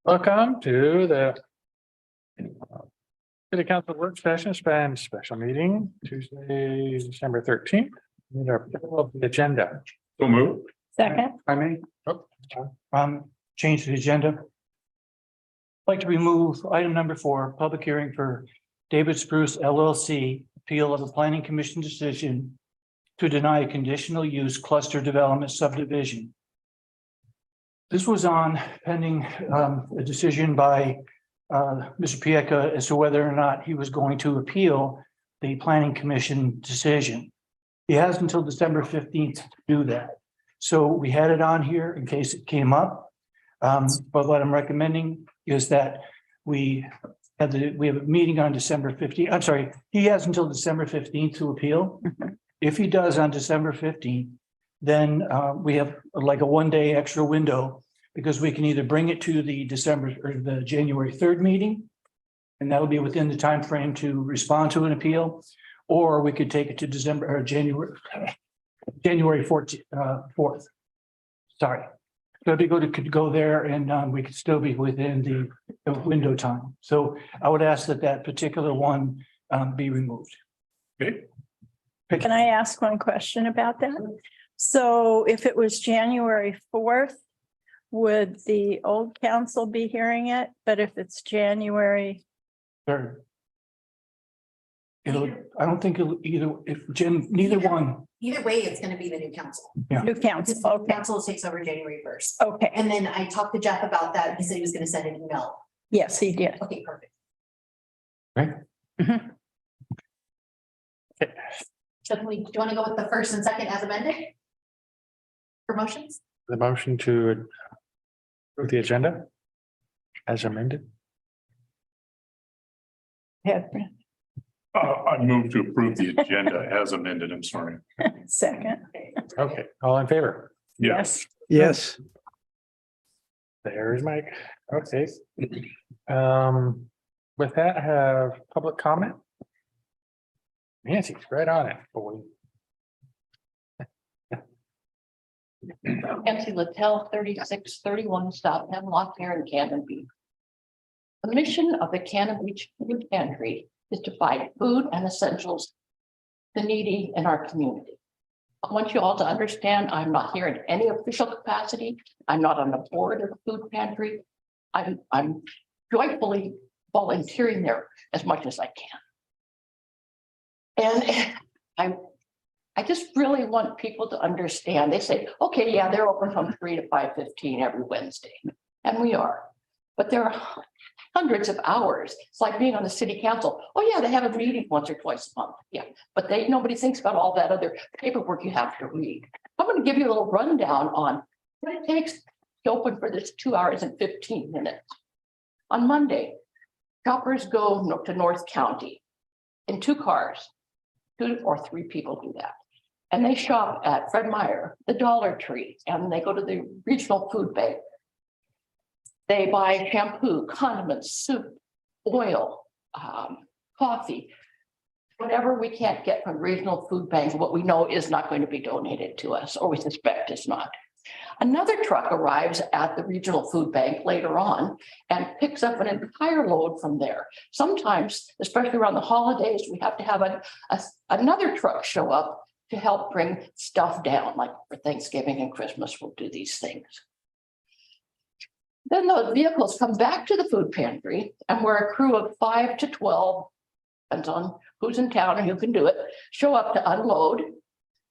Welcome to the City Council Work Session Span Special Meeting, Tuesday, December 13th. Need our approval of the agenda. So move. Second, I may, Oh, change the agenda. I'd like to remove item number 4, public hearing for David Spruce LLC, appeal of a planning commission decision to deny a conditional use cluster development subdivision. This was on pending a decision by Mr. Pieka as to whether or not he was going to appeal the planning commission decision. He has until December 15th to do that. So we had it on here in case it came up. But what I'm recommending is that we have a meeting on December 15th. I'm sorry, he has until December 15th to appeal. If he does on December 15th, then we have like a 1-day extra window because we can either bring it to the December or the January 3rd meeting, and that'll be within the time frame to respond to an appeal, or we could take it to December or January 4th. Sorry. So could go there and we could still be within the window time. So I would ask that that particular one be removed. Okay. can I ask one question about that? So if it was January 4th, would the old council be hearing it? But if it's January, Third. I don't think it'll either, neither one. Either way, it's gonna be the new council. new council, Because the okay, council takes over January 1st. okay, And then I talked to Jeff about that. He said he was gonna send an email. yes, he did. Okay, perfect. So do you want to go with the first and second as amended? Promotions? the motion to approve the agenda as amended. I move to approve the agenda as amended. I'm sorry. Second, Okay, all in favor? yes, Yes. There's Mike. Okay. With that, I have public comment. Nancy's right on it, boy. Nancy Littell, 3631 South Hemlock here in Cannon Beach. The mission of the Cannon Beach Food Pantry is to provide food and essentials to the needy in our community. I want you all to understand, I'm not here in any official capacity. I'm not on the board of the food pantry. I'm joyfully volunteering there as much as I can. And I just really want people to understand. They say, okay, yeah, they're open from 3 to 5:15 every Wednesday. And we are. But there are hundreds of hours. It's like being on the city council. Oh, yeah, they have a meeting once or twice a month. Yeah, but nobody thinks about all that other paperwork you have to read. I'm going to give you a little rundown on what it takes to open for this 2 hours and 15 minutes. On Monday, shoppers go to North County in 2 cars. 2 or 3 people do that. And they shop at Fred Meyer, the Dollar Tree, and they go to the regional food bank. They buy shampoo, condiments, soup, oil, coffee, whatever we can't get from regional food banks, what we know is not going to be donated to us, or we suspect is not. Another truck arrives at the regional food bank later on and picks up an entire load from there. Sometimes, especially around the holidays, we have to have another truck show up to help bring stuff down, like for Thanksgiving and Christmas, we'll do these things. Then those vehicles come back to the food pantry, and we're a crew of 5 to 12, depends on who's in town and who can do it, show up to unload.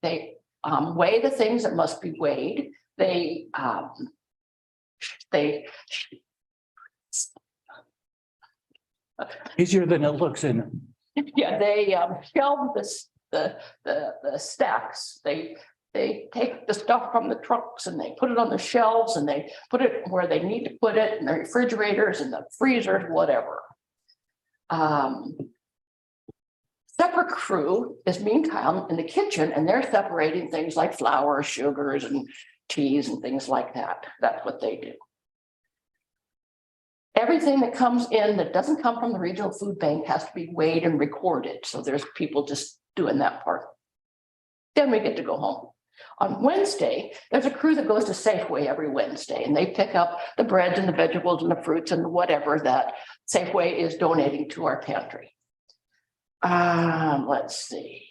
They weigh the things that must be weighed. They Easier than it looks, isn't it? yeah, they shelve the stacks. They take the stuff from the trucks and they put it on the shelves and they put it where they need to put it in the refrigerators and the freezers, whatever. Separate crew is meantime in the kitchen and they're separating things like flour, sugars, and teas and things like that. That's what they do. Everything that comes in that doesn't come from the regional food bank has to be weighed and recorded. So there's people just doing that part. Then we get to go home. On Wednesday, there's a crew that goes to Safeway every Wednesday, and they pick up the breads and the vegetables and the fruits and whatever that Safeway is donating to our pantry. Let's see.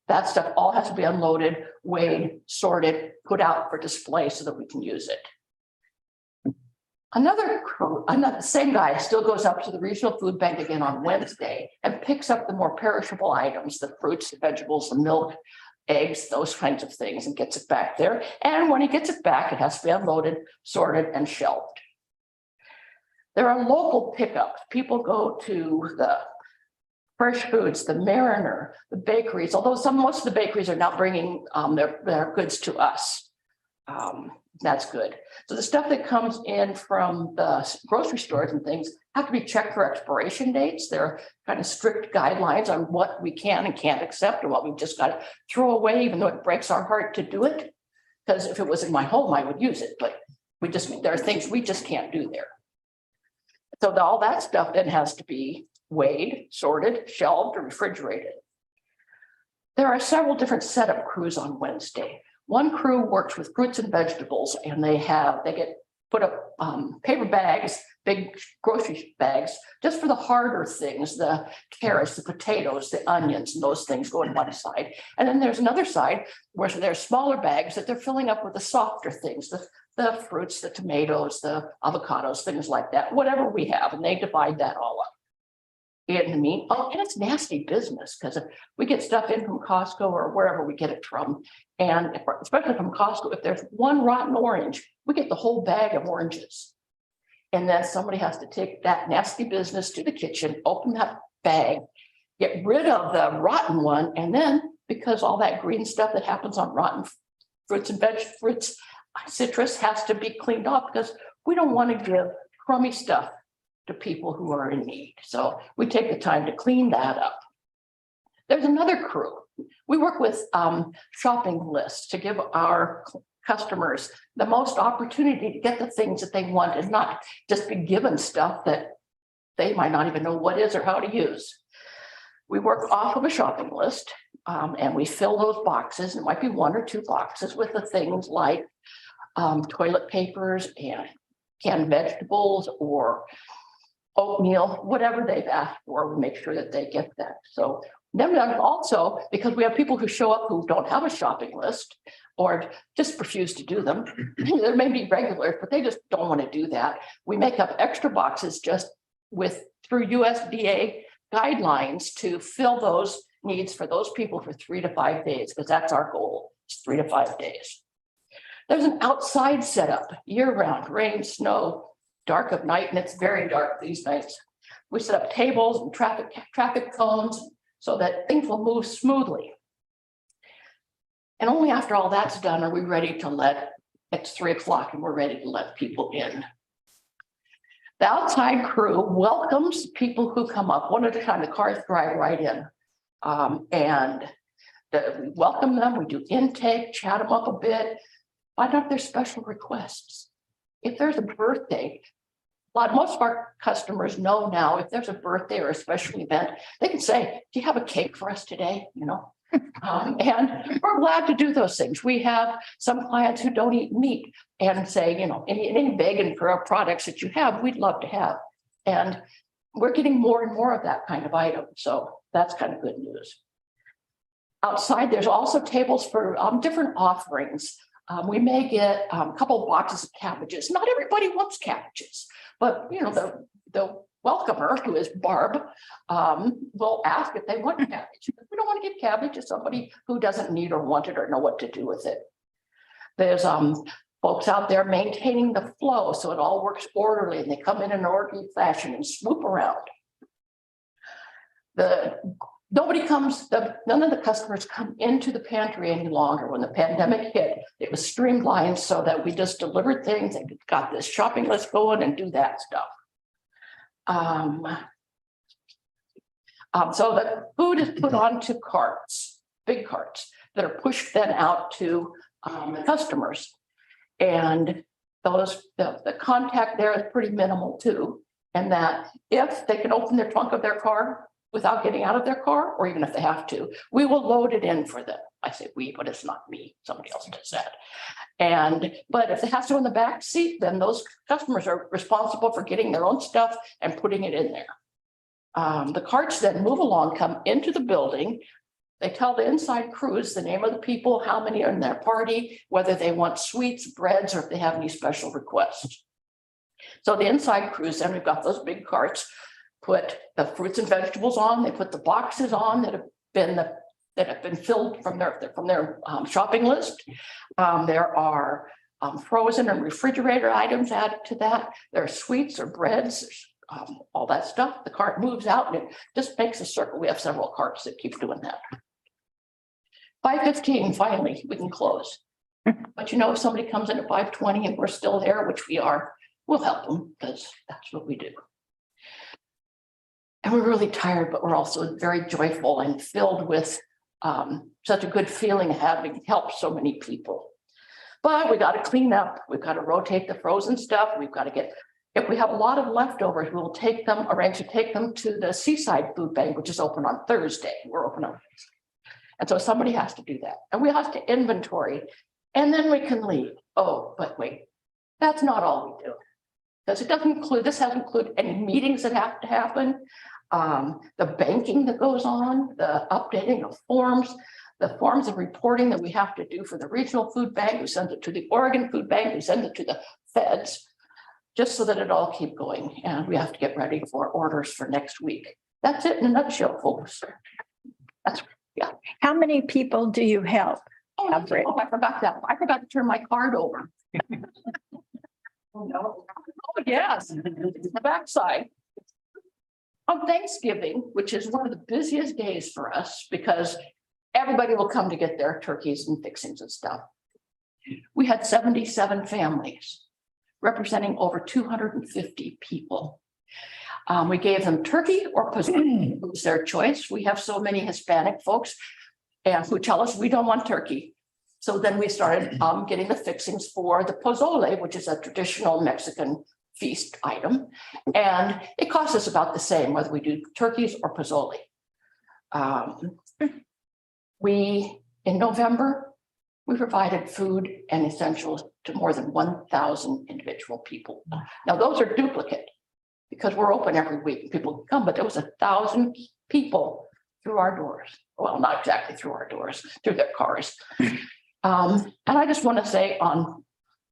That stuff all has to be unloaded, weighed, sorted, put out for display so that we can use it. Another crew, the same guy still goes up to the regional food bank again on Wednesday and picks up the more perishable items, the fruits, the vegetables, the milk, eggs, those kinds of things, and gets it back there. And when he gets it back, it has to be unloaded, sorted, and shelved. There are local pickups. People go to the Fresh Foods, the Mariner, the bakeries, although most of the bakeries are now bringing their goods to us. That's good. So the stuff that comes in from the grocery stores and things have to be checked for expiration dates. There are kind of strict guidelines on what we can and can't accept and what we've just got to throw away, even though it breaks our heart to do it. Because if it was in my home, I would use it, but there are things we just can't do there. So all that stuff then has to be weighed, sorted, shelved, or refrigerated. There are several different setup crews on Wednesday. One crew works with fruits and vegetables, and they get put up paper bags, big grocery bags, just for the harder things, the carrots, the potatoes, the onions, and those things go on one side. And then there's another side where there's smaller bags that they're filling up with the softer things, the fruits, the tomatoes, the avocados, things like that, whatever we have, and they divide that all up. In the mean, and it's nasty business because we get stuff in from Costco or wherever we get it from. And especially from Costco, if there's one rotten orange, we get the whole bag of oranges. And then somebody has to take that nasty business to the kitchen, open that bag, get rid of the rotten one. And then because all that green stuff that happens on rotten fruits and fruits, citrus has to be cleaned off because we don't want to give crummy stuff to people who are in need. So we take the time to clean that up. There's another crew. We work with shopping lists to give our customers the most opportunity to get the things that they want and not just be given stuff that they might not even know what is or how to use. We work off of a shopping list and we fill those boxes. It might be 1 or 2 boxes with the things like toilet papers and canned vegetables or oatmeal, whatever they've asked for, we make sure that they get that. So then also, because we have people who show up who don't have a shopping list or just refuse to do them. There may be regulars, but they just don't want to do that. We make up extra boxes just through USDA guidelines to fill those needs for those people for 3 to 5 days, because that's our goal, is 3 to 5 days. There's an outside setup year-round, rain, snow, dark of night, and it's very dark these nights. We set up tables and traffic cones so that things will move smoothly. And only after all that's done are we ready to it's 3 o'clock and we're ready to let people in. The outside crew welcomes people who come up. One at a time, the cars drive right in. We welcome them, we do intake, chat them up a bit, find out their special requests. If there's a birthday, most of our customers know now if there's a birthday or a special event, they can say, do you have a cake for us today? And we're glad to do those things. We have some clients who don't eat meat and say, any vegan products that you have, we'd love to have. And we're getting more and more of that kind of item. So that's kind of good news. Outside, there's also tables for different offerings. We may get a couple of boxes of cabbages. Not everybody wants cabbages, but the welcomer, who is Barb, will ask if they want cabbage. We don't want to give cabbage to somebody who doesn't need or want it or know what to do with it. There's folks out there maintaining the flow so it all works orderly, and they come in an orderly fashion and swoop around. None of the customers come into the pantry any longer. When the pandemic hit, it was streamlined so that we just delivered things and got this shopping list going and do that stuff. So the food is put onto carts, big carts, that are pushed then out to the customers. And the contact there is pretty minimal too. And that if they can open their trunk of their car, without getting out of their car, or even if they have to, we will load it in for them. I say we, but it's not me, somebody else does that. But if they have to in the back seat, then those customers are responsible for getting their own stuff and putting it in there. The carts then move along, come into the building. They tell the inside crews the name of the people, how many are in their party, whether they want sweets, breads, or if they have any special requests. So the inside crews, then we've got those big carts, put the fruits and vegetables on, they put the boxes on that have been filled from their shopping list. There are frozen and refrigerator items added to that. There are sweets or breads, all that stuff. The cart moves out and it just makes a circle. We have several carts that keep doing that. 5:15, finally, we can close. But you know, if somebody comes in at 5:20 and we're still there, which we are, we'll help them because that's what we do. And we're really tired, but we're also very joyful and filled with such a good feeling having helped so many people. But we got to clean up. We've got to rotate the frozen stuff. We've got to get, if we have a lot of leftovers, we'll take them, arrange to take them to the Seaside Food Bank, which is open on Thursday. We're open on Thursday. And so somebody has to do that. And we have to inventory and then we can leave. Oh, but wait, that's not all we do. Because it doesn't include, this doesn't include any meetings that have to happen. The banking that goes on, the updating of forms, the forms of reporting that we have to do for the regional food bank. We send it to the Oregon Food Bank, we send it to the feds, just so that it all keep going. And we have to get ready for orders for next week. That's it in a nutshell, folks. That's, yeah. How many people do you help? Oh, no, oh, I forgot that. I forgot to turn my card over. Oh, no. Oh, yes, the backside. On Thanksgiving, which is one of the busiest days for us because everybody will come to get their turkeys and fixings and stuff. We had 77 families representing over 250 people. We gave them turkey or pozole. It was their choice. We have so many Hispanic folks who tell us we don't want turkey. So then we started getting the fixings for the pozole, which is a traditional Mexican feast item. And it costs us about the same whether we do turkeys or pozole. In November, we provided food and essentials to more than 1,000 individual people. Now those are duplicate because we're open every week. People can come, but there was 1,000 people through our doors. Well, not exactly through our doors, through their cars. And I just want to say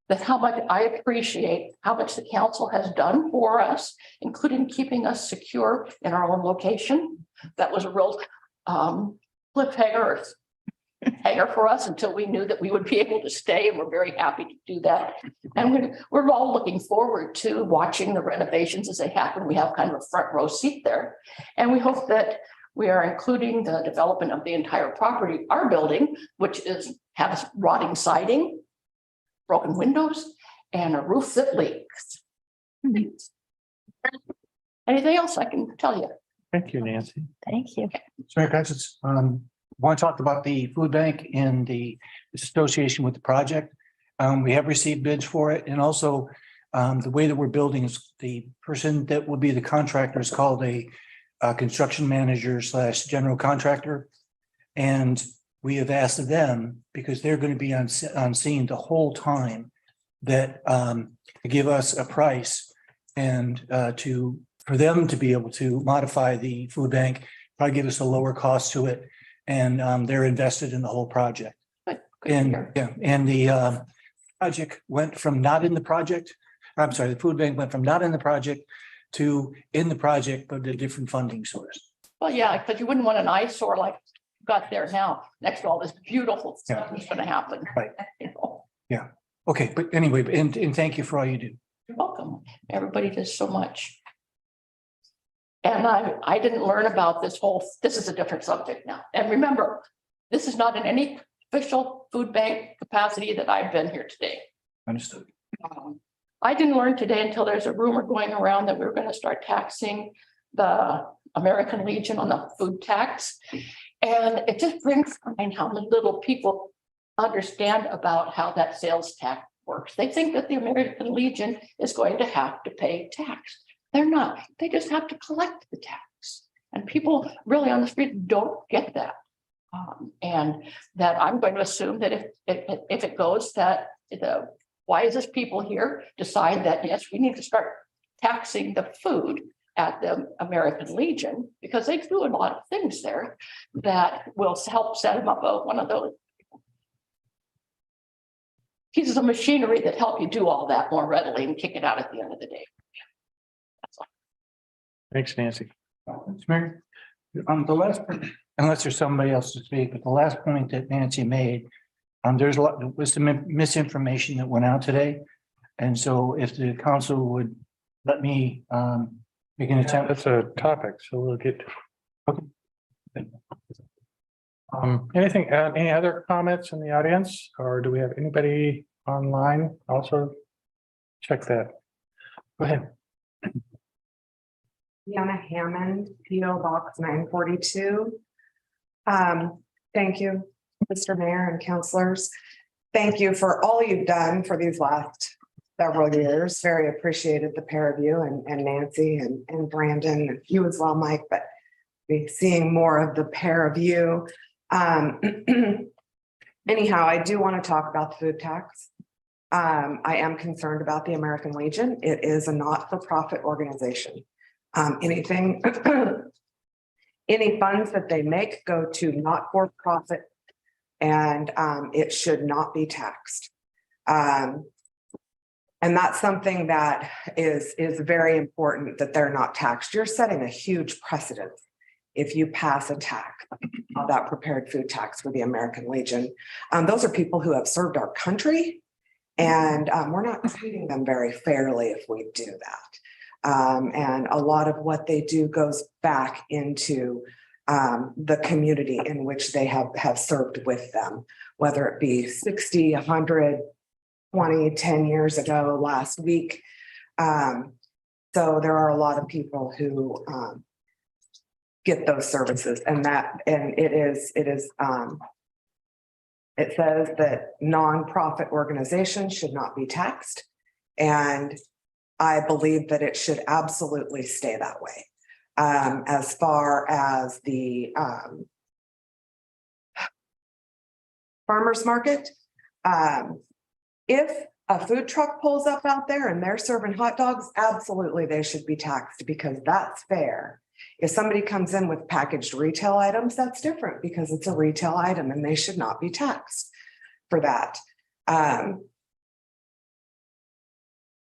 that how much I appreciate how much the council has done for us, including keeping us secure in our own location. That was a real cliffhanger for us until we knew that we would be able to stay, and we're very happy to do that. And we're all looking forward to watching the renovations as they happen. We have kind of a front row seat there, and we hope that we are including the development of the entire property, our building, which has rotting siding, broken windows, and a roof that leaks. Anything else I can tell you? Thank you, Nancy. Thank you. Mayor Cousins, want to talk about the food bank and the association with the project. We have received bids for it, and also the way that we're building is the person that will be the contractor is called a construction manager / general contractor. And we have asked them, because they're going to be on scene the whole time, that to give us a price and for them to be able to modify the food bank, probably give us a lower cost to it. And they're invested in the whole project. And the project went from not in the project. I'm sorry, the food bank went from not in the project to in the project, but a different funding source. Well, yeah, because you wouldn't want an eyesore like you've got there now, next to all this beautiful stuff that's going to happen. Right. You know. Yeah. Okay. But anyway, and thank you for all you do. You're welcome. Everybody does so much. And I didn't learn about this is a different subject now. And remember, this is not in any official food bank capacity that I've been here today. Understood. I didn't learn today until there's a rumor going around that we were going to start taxing the American Legion on the food tax. And it just brings to mind how little people understand about how that sales tax works. They think that the American Legion is going to have to pay tax. They're not. They just have to collect the tax. And people really on the street don't get that. And that I'm going to assume that if it goes that the wisest people here decide that, yes, we need to start taxing the food at the American Legion, because they do a lot of things there that will help set them up one of those pieces of machinery that help you do all that more readily and kick it out at the end of the day. That's all. Thanks, Nancy. Mayor, the last, unless there's somebody else to speak, but the last point that Nancy made, there's a lot, was some misinformation that went out today. And so if the council would let me, make an attempt. That's a topic, so we'll get. Okay. Anything, any other comments in the audience, or do we have anybody online also? Check that. Go ahead. Fiona Hammond, PO Box 942. Thank you, Mr. Mayor and councilors. Thank you for all you've done for these last several years. Very appreciated the pair of you and Nancy and Brandon, and you as well, Mike, but be seeing more of the pair of you. Anyhow, I do want to talk about the food tax. I am concerned about the American Legion. It is a not-for-profit organization. Any funds that they make go to not-for-profit, and it should not be taxed. And that's something that is very important, that they're not taxed. You're setting a huge precedent if you pass a tax, that prepared food tax for the American Legion. Those are people who have served our country, and we're not treating them very fairly if we do that. And a lot of what they do goes back into the community in which they have served with them, whether it be 60, 100, 20, 10 years ago, last week. So there are a lot of people who get those services, and it says that nonprofit organizations should not be taxed. And I believe that it should absolutely stay that way. As far as the farmers market, if a food truck pulls up out there and they're serving hot dogs, absolutely they should be taxed, because that's fair. If somebody comes in with packaged retail items, that's different, because it's a retail item and they should not be taxed for that.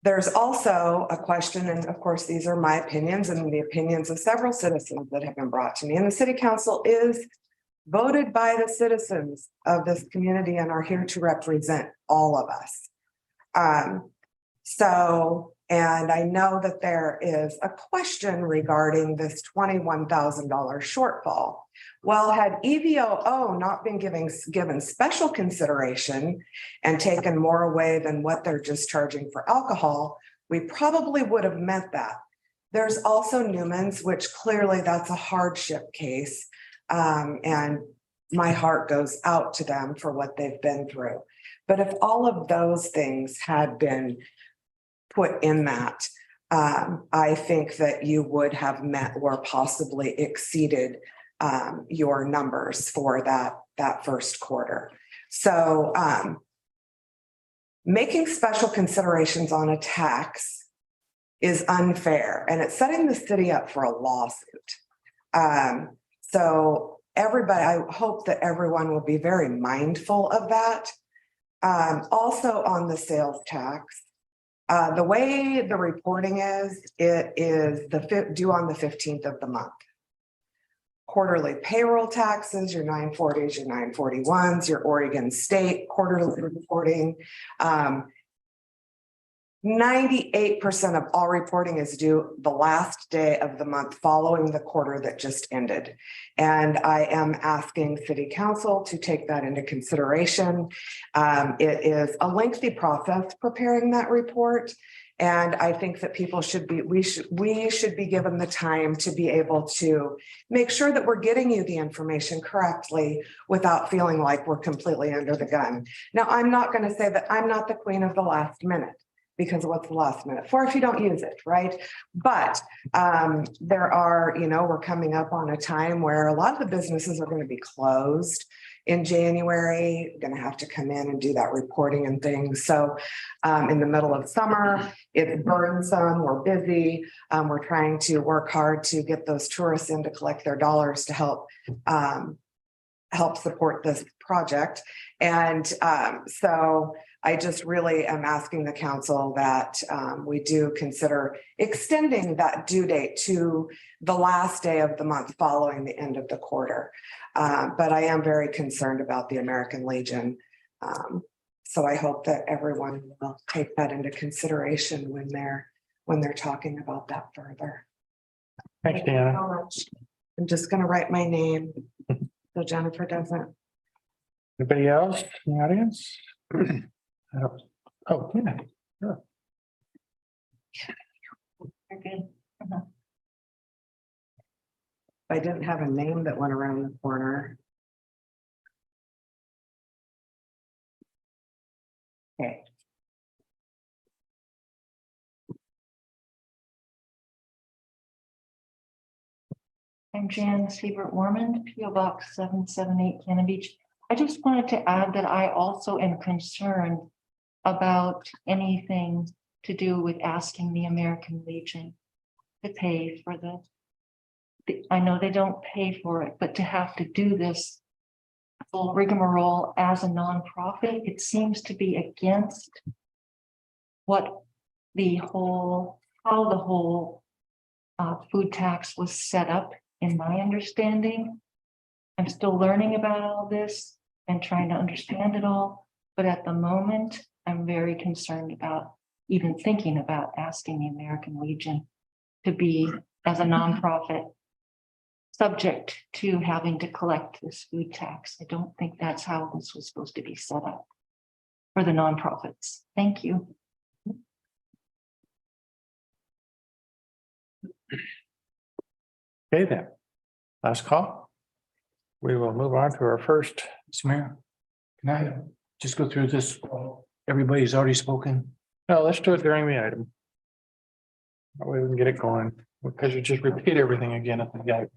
There's also a question, and of course, these are my opinions and the opinions of several citizens that have been brought to me, and the city council is voted by the citizens of this community and are here to represent all of us. And I know that there is a question regarding this $21,000 shortfall. Well, had EVOO not been given special consideration and taken more away than what they're just charging for alcohol, we probably would have met that. There's also Newman's, which clearly that's a hardship case. And my heart goes out to them for what they've been through. But if all of those things had been put in that, I think that you would have met or possibly exceeded your numbers for that first quarter. So making special considerations on a tax is unfair, and it's setting the city up for a lawsuit. So everybody, I hope that everyone will be very mindful of that. Also on the sales tax, the way the reporting is, it is due on the 15th of the month. Quarterly payroll taxes, your 940s, your 941s, your Oregon State quarterly reporting. 98% of all reporting is due the last day of the month following the quarter that just ended. And I am asking City Council to take that into consideration. It is a lengthy process preparing that report. And I think that people should be, we should be given the time to be able to make sure that we're getting you the information correctly without feeling like we're completely under the gun. Now, I'm not going to say that I'm not the queen of the last minute, because of what's the last minute for if you don't use it, right? But there are, we're coming up on a time where a lot of the businesses are going to be closed in January, going to have to come in and do that reporting and things. So in the middle of summer, it's burdensome, we're busy. We're trying to work hard to get those tourists in to collect their dollars to help support this project. And so I just really am asking the council that we do consider extending that due date to the last day of the month following the end of the quarter. But I am very concerned about the American Legion. So I hope that everyone will take that into consideration when they're talking about that further. Thanks, Thank you Deanna. so much. I'm just gonna write my name so Jennifer doesn't. Anybody else in the audience? Oh, yeah. Sure. I didn't have a name that went around the corner. Okay. I'm Jan Siebert Warman, PO Box 778 Cannon Beach. I just wanted to add that I also am concerned about anything to do with asking the American Legion to pay for I know they don't pay for it, but to have to do this full rigmarole as a nonprofit, it seems to be against what how the whole food tax was set up, in my understanding. I'm still learning about all this and trying to understand it all, but at the moment, I'm very concerned about even thinking about asking the American Legion to be, as a nonprofit, subject to having to collect this food tax. I don't think that's how this was supposed to be set up for the nonprofits. Thank you. Okay, then. Last call. We will move on to our first. Mr. Mayor, can I just go through this? Everybody's already spoken. No, let's do it during the item. That way we can get it going, because you just repeat everything again at the end.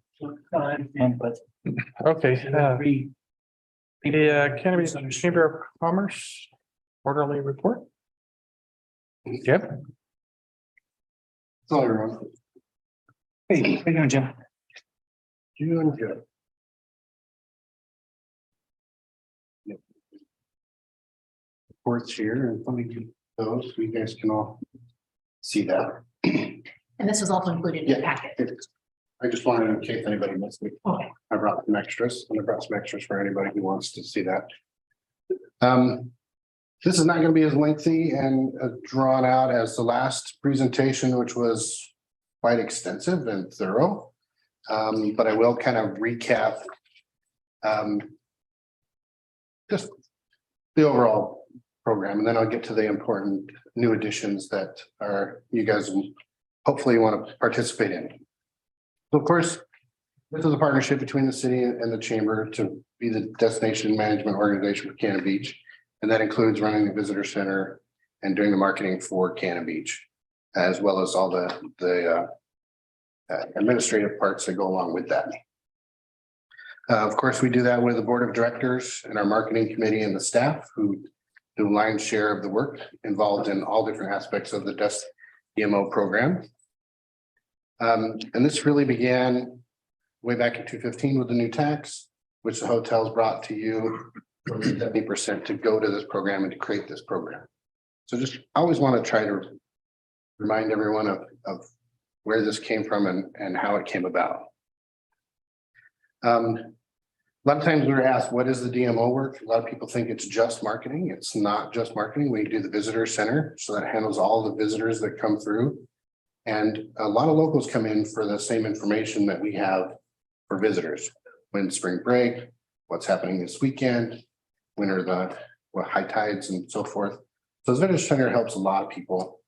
And but. Okay, Three. the Cannabis Chamber of Commerce quarterly report. Yep. Hello, everyone. Hey, how you doing, Jim? Doing good. Yep. Reports here, and let me do those, so you guys can all see that. And this was also included in the Yeah. packet. I just wanted, in case anybody missed it, Okay. I brought some extras, and I brought some extras for anybody who wants to see that. This is not going to be as lengthy and drawn out as the last presentation, which was quite extensive and thorough. But I will kind of recap just the overall program, and then I'll get to the important new additions that you guys hopefully want to participate in. So of course, this is a partnership between the city and the chamber to be the destination management organization for Cannon Beach. And that includes running the visitor center and doing the marketing for Cannon Beach, as well as all the administrative parts that go along with that. Of course, we do that with the board of directors and our marketing committee and the staff who do lion's share of the work involved in all different aspects of the DMO program. And this really began way back in 2015 with the new tax, which the hotels brought to you 70% to go to this program and to create this program. So just I always want to try to remind everyone of where this came from and how it came about. A lot of times we were asked, what is the DMO work? A lot of people think it's just marketing. It's not just marketing. We do the visitor center, so that handles all the visitors that come through. And a lot of locals come in for the same information that we have for visitors. When spring break, what's happening this weekend, when are the high tides and so forth. So the visitor center helps a lot of people,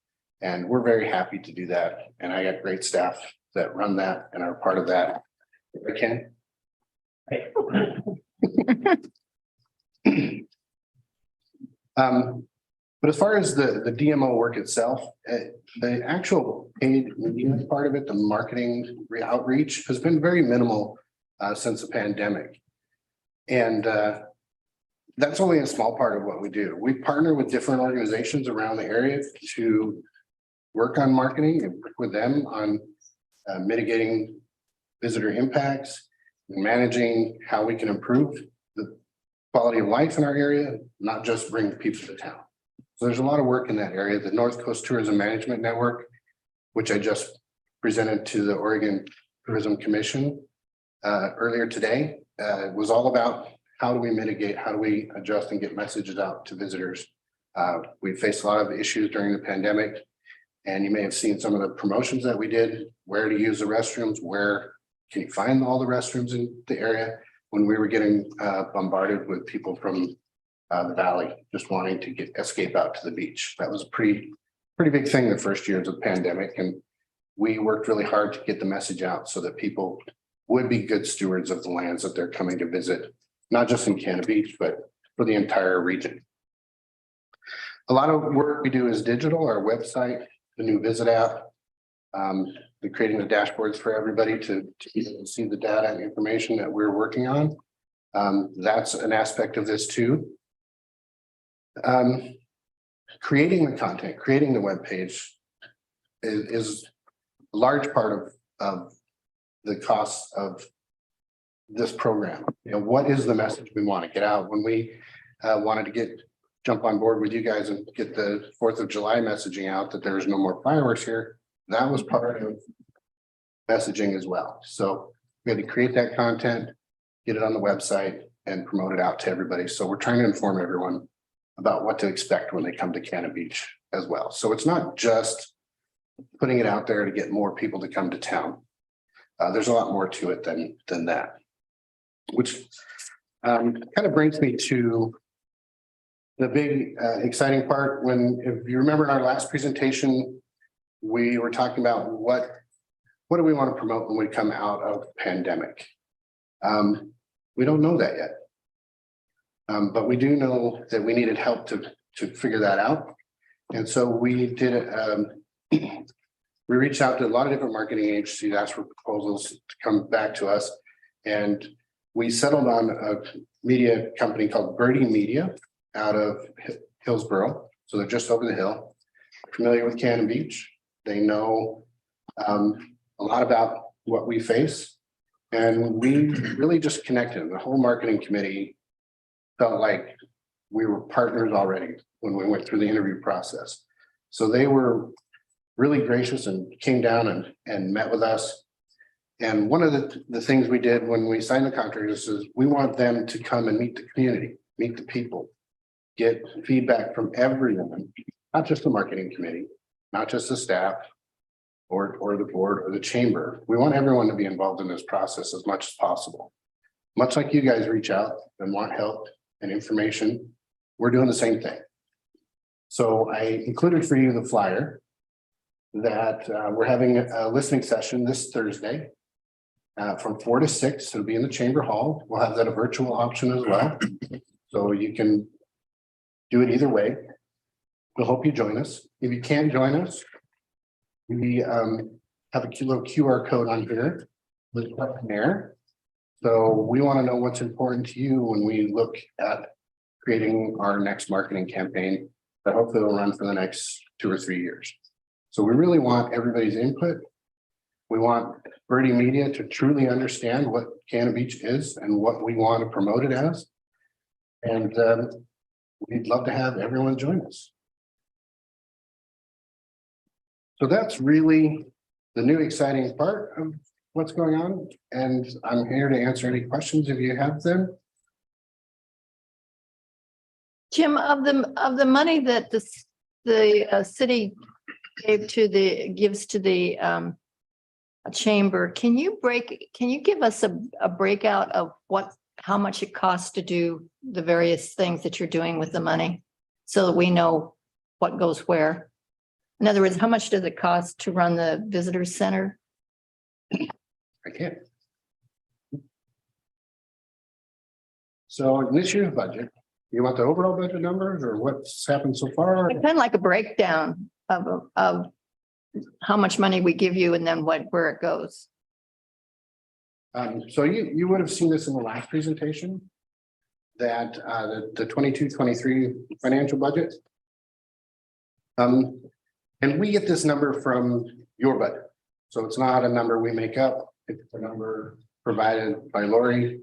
and we're very happy to do that. And I got great staff that run that and are part of that. If I can. But as far as the DMO work itself, the actual paid media part of it, the marketing outreach has been very minimal since the pandemic. And that's only a small part of what we do. We partner with different organizations around the area to work on marketing and work with them on mitigating visitor impacts, and managing how we can improve the quality of life in our area, not just bring people to town. So there's a lot of work in that area. The North Coast Tourism Management Network, which I just presented to the Oregon Tourism Commission earlier today, was all about how do we mitigate, how do we adjust and get messages out to visitors. We faced a lot of issues during the pandemic, and you may have seen some of the promotions that we did, where to use the restrooms, where can you find all the restrooms in the area, when we were getting bombarded with people from the valley just wanting to escape out to the beach. That was a pretty big thing the first years of the pandemic, and we worked really hard to get the message out so that people would be good stewards of the lands that they're coming to visit, not just in Cannon Beach, but for the entire region. A lot of work we do is digital, our website, the new Visit app, the creating the dashboards for everybody to see the data and information that we're working on. That's an aspect of this too. Creating the content, creating the web page is a large part of the cost of this program. You know, what is the message we want to get out? When we wanted to jump on board with you guys and get the 4th of July messaging out that there's no more fireworks here, that was part of messaging as well. So we had to create that content, get it on the website, and promote it out to everybody. So we're trying to inform everyone about what to expect when they come to Cannon Beach as well. So it's not just putting it out there to get more people to come to town. There's a lot more to it than that, which kind of brings me to the big exciting part. If you remember in our last presentation, we were talking about what do we want to promote when we come out of the pandemic? We don't know that yet. But we do know that we needed help to figure that out. And so we did we reached out to a lot of different marketing agencies, asked for proposals to come back to us. And we settled on a media company called Birdie Media out of Hillsboro. So they're just over the hill, familiar with Cannon Beach. They know a lot about what we face. And we really just connected. The whole marketing committee felt like we were partners already when we went through the interview process. So they were really gracious and came down and met with us. And one of the things we did when we signed the contract is we want them to come and meet the community, meet the people, get feedback from everyone, not just the marketing committee, not just the staff or the board or the chamber. We want everyone to be involved in this process as much as possible. Much like you guys reach out and want help and information, we're doing the same thing. So I included for you the flyer that we're having a listening session this Thursday from 4 to 6. It'll be in the Chamber Hall. We'll have that a virtual option as well. So you can do it either way. We hope you join us. If you can't join us, we have a little QR code on here with a questionnaire. So we want to know what's important to you when we look at creating our next marketing campaign that hopefully will run for the next 2 or 3 years. So we really want everybody's input. We want Birdie Media to truly understand what Cannon Beach is and what we want to promote it as. And we'd love to have everyone join us. So that's really the new exciting part of what's going on. And I'm here to answer any questions if you have them. Jim, of the money that the city gives to the chamber, can you give us a breakout of how much it costs to do the various things that you're doing with the money, so that we know what goes where? In other words, how much does it cost to run the visitor center? I can't. So in this year's budget, You want the overall budget numbers or what's happened so far? Kind of like a breakdown of how much money we give you and then where it goes. So you would have seen this in the last presentation. That the 22-23 financial budget. And we get this number from your budget. So it's not a number we make up, it's a number provided by Lori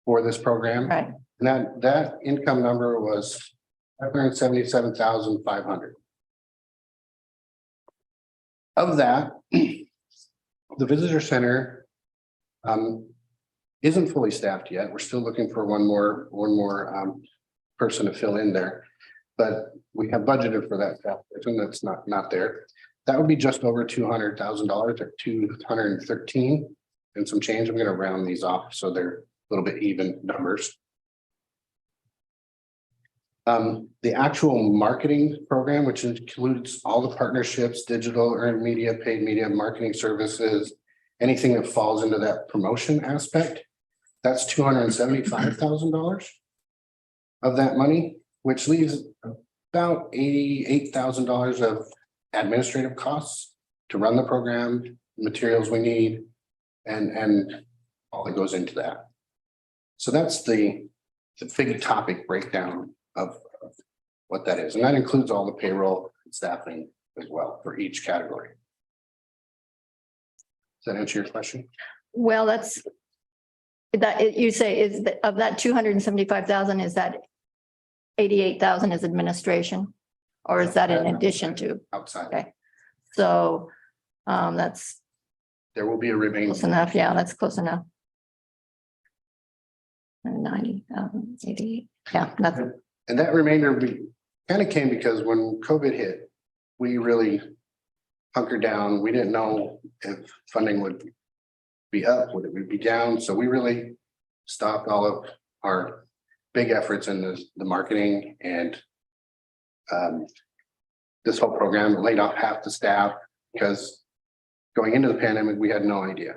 for this program. Right. And that income number was $577,500. Of that, the visitor center isn't fully staffed yet. We're still looking for one more person to fill in there. But we have budgeted for that staff person that's not there. That would be just over $200,000 or 213 and some change. I'm gonna round these off so they're a little bit even numbers. The actual marketing program, which includes all the partnerships, digital, earned media, paid media, marketing services, anything that falls into that promotion aspect, that's $275,000 of that money, which leaves about $88,000 of administrative costs to run the program, materials we need, and all that goes into that. So that's the big topic breakdown of what that is. And that includes all the payroll and staffing as well for each category. Does that answer your question? Well, that's that you say is that of that 275,000, is that 88,000 is administration? Or is that in addition to? Outside. Okay. So that's There will be a remaining. close enough. Yeah, that's close enough. 90,000, 88. Yeah, that's And that remainder kind of came because when COVID hit, we really hunkered down. We didn't know if funding would be up, would it be down? So we really stopped all of our big efforts in the marketing and this whole program, laid off half the staff because going into the pandemic, we had no idea.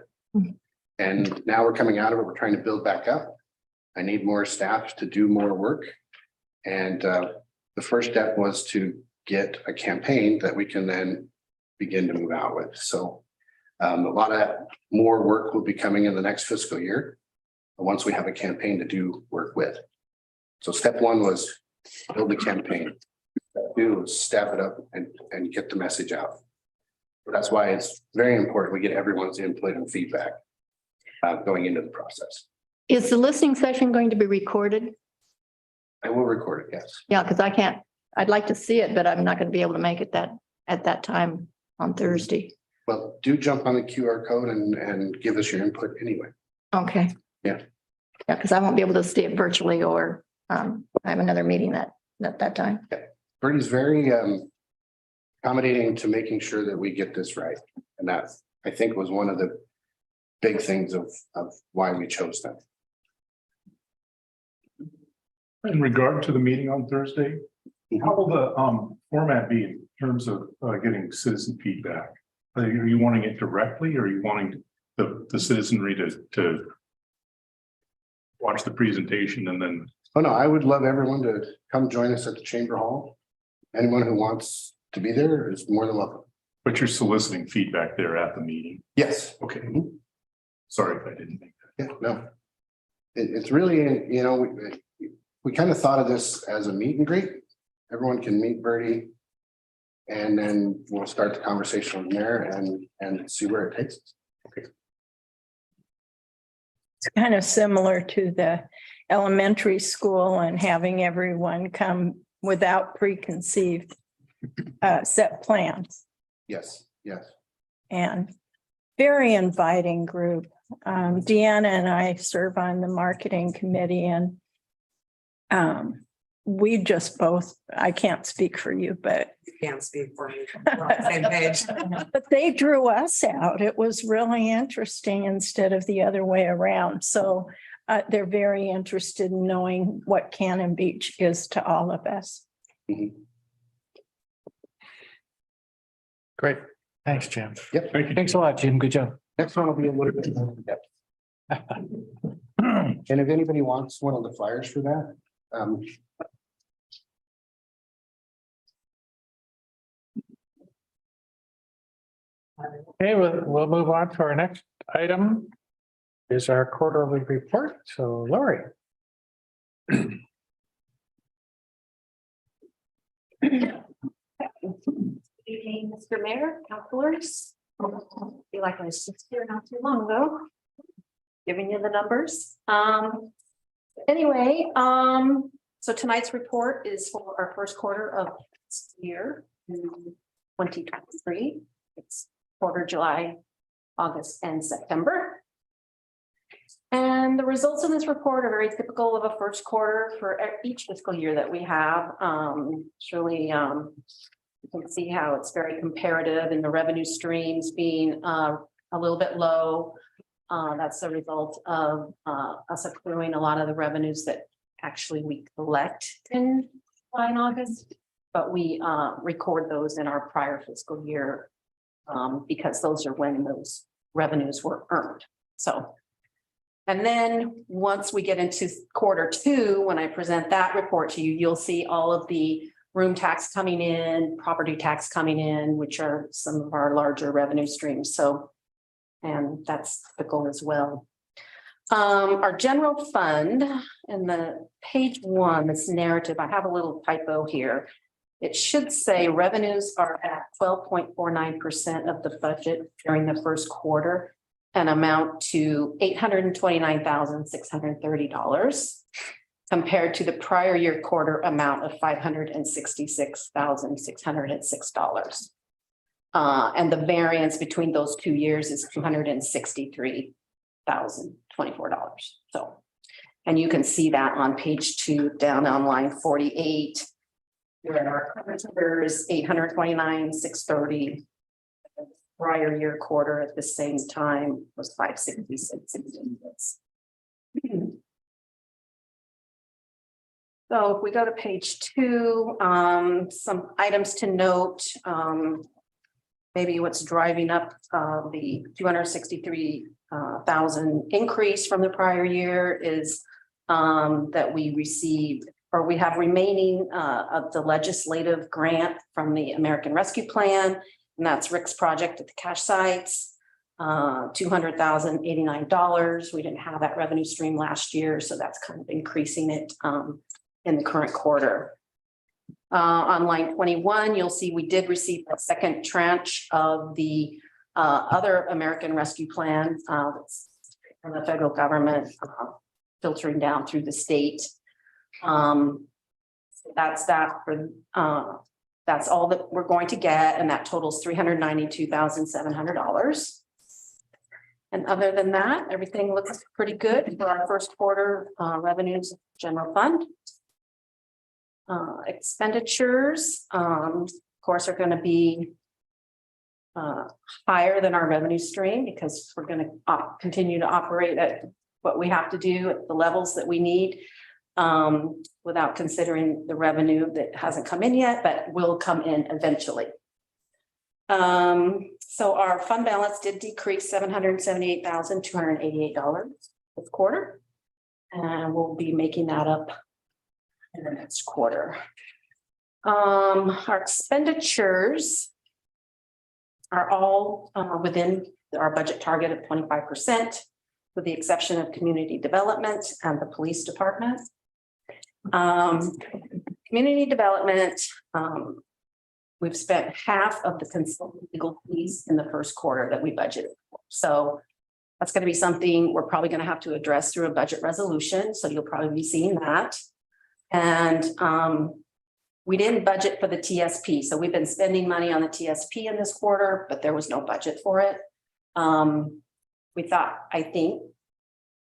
And now we're coming out of it, we're trying to build back up. I need more staff to do more work. And the first step was to get a campaign that we can then begin to move out with. So a lot of that more work will be coming in the next fiscal year. Once we have a campaign to do work with. So step one was build the campaign. Step two was staff it up and get the message out. That's why it's very important we get everyone's input and feedback going into the process. is the listening session going to be recorded? I will record it, yes. Yeah, because I'd like to see it, but I'm not going to be able to make it at that time on Thursday. Well, do jump on the QR code and give us your input anyway. Okay. Yeah. Yeah, because I won't be able to see it virtually or I have another meeting that time. Bertie's very accommodating to making sure that we get this right. And that, I think, was one of the big things of why we chose them. In regard to the meeting on Thursday, how will the format be in terms of getting citizen feedback? Are you wanting it directly, or are you wanting the citizenry to watch the presentation and then? Oh, no, I would love everyone to come join us at the Chamber Hall. Anyone who wants to be there is more than welcome. But you're soliciting feedback there at the meeting? Yes. Okay. Sorry if I didn't make that. Yeah, no. It's really, you know, we kind of thought of this as a meet and greet. Everyone can meet Bertie. And then we'll start the conversation from there and see where it takes us. Okay. It's kind of similar to the elementary school and having everyone come without preconceived set plans, Yes, yes. and very inviting group. Deanna and I serve on the marketing committee, and we just both, I can't speak for you, but Can't speak for me. We're on the same page. but they drew us out. It was really interesting instead of the other way around. So they're very interested in knowing what Cannon Beach is to all of us. Great. Thanks, Jim. Yep. Thank you. Thanks a lot, Jim. Good job. Next one will be a little bit more in depth. And if anybody wants one of the flyers for that, Okay, we'll move on to our next item. Is our quarterly report. So Lori. Evening, Mr. Mayor, councilors. Feel like I was just here not too long ago. Giving you the numbers. Anyway, so tonight's report is for our first quarter of this year, 2023. It's quarter July, August, and September. And the results of this report are very typical of a first quarter for each fiscal year that we have. Surely, you can see how it's very comparative in the revenue streams being a little bit low. That's a result of us accruing a lot of the revenues that actually we collect in July and August, but we record those in our prior fiscal year because those are when those revenues were earned. So, and then once we get into quarter two, when I present that report to you, you'll see all of the room tax coming in, property tax coming in, which are some of our larger revenue streams. So, and that's typical as well. Our general fund in the page one, this narrative, I have a little typo here. It should say revenues are at 12.49% of the budget during the first quarter and amount to $829,630 compared to the prior year quarter amount of $566,606. And the variance between those 2 years is $263,024. So, and you can see that on page 2 down on line 48, where our current number is $829,630. Prior year quarter at the same time was $566,606. So if we go to page 2, some items to note, maybe what's driving up the 263,000 increase from the prior year is that we received, or we have remaining of the legislative grant from the American Rescue Plan, and that's Rick's project at the cash sites, $200,089. We didn't have that revenue stream last year, so that's kind of increasing it in the current quarter. On line 21, you'll see we did receive a second tranche of the other American Rescue Plan from the federal government filtering down through the state. So that's that for that's all that we're going to get, and that totals $392,700. And other than that, everything looks pretty good for our first quarter revenues general fund. Expenditures, of course, are going to be higher than our revenue stream because we're going to continue to operate at what we have to do at the levels that we need without considering the revenue that hasn't come in yet, but will come in eventually. So our fund balance did decrease $778,288 this quarter, and we'll be making that up in the next quarter. Our expenditures are all within our budget target of 25%, with the exception of community development and the police department. Community development, we've spent half of the consultant legal fees in the first quarter that we budgeted for. So that's going to be something we're probably going to have to address through a budget resolution. So you'll probably be seeing that. And we didn't budget for the TSP. So we've been spending money on the TSP in this quarter, but there was no budget for it. We thought, I think,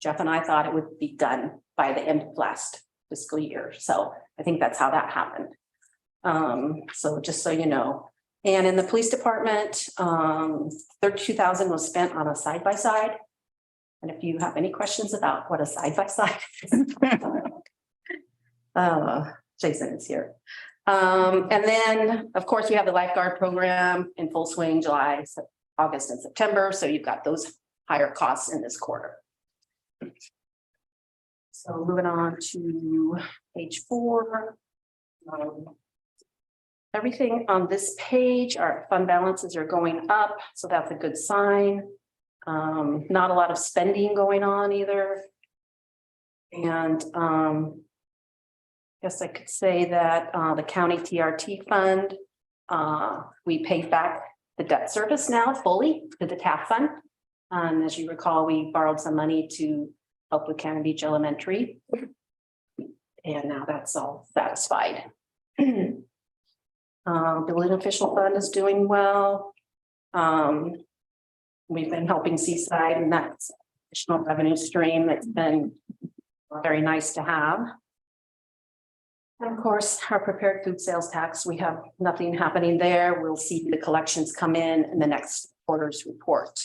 Jeff and I thought it would be done by the end of last fiscal year. So I think that's how that happened. So just so you know. And in the police department, $32,000 was spent on a side-by-side. And if you have any questions about what a side-by-side is, Jason is here. And then, of course, we have the lifeguard program in full swing, July, August, and September. So you've got those higher costs in this quarter. So moving on to page 4. everything on this page, our fund balances are going up, so that's a good sign. Not a lot of spending going on either. And guess I could say that the county TRT fund, we paid back the debt service now fully to the TAF fund. As you recall, we borrowed some money to help with Cannon Beach Elementary. And now that's all satisfied. Building official fund is doing well. We've been helping Seaside, and that's additional revenue stream that's been very nice to have. And of course, our prepared food sales tax, we have nothing happening there. We'll see the collections come in the next quarter's report.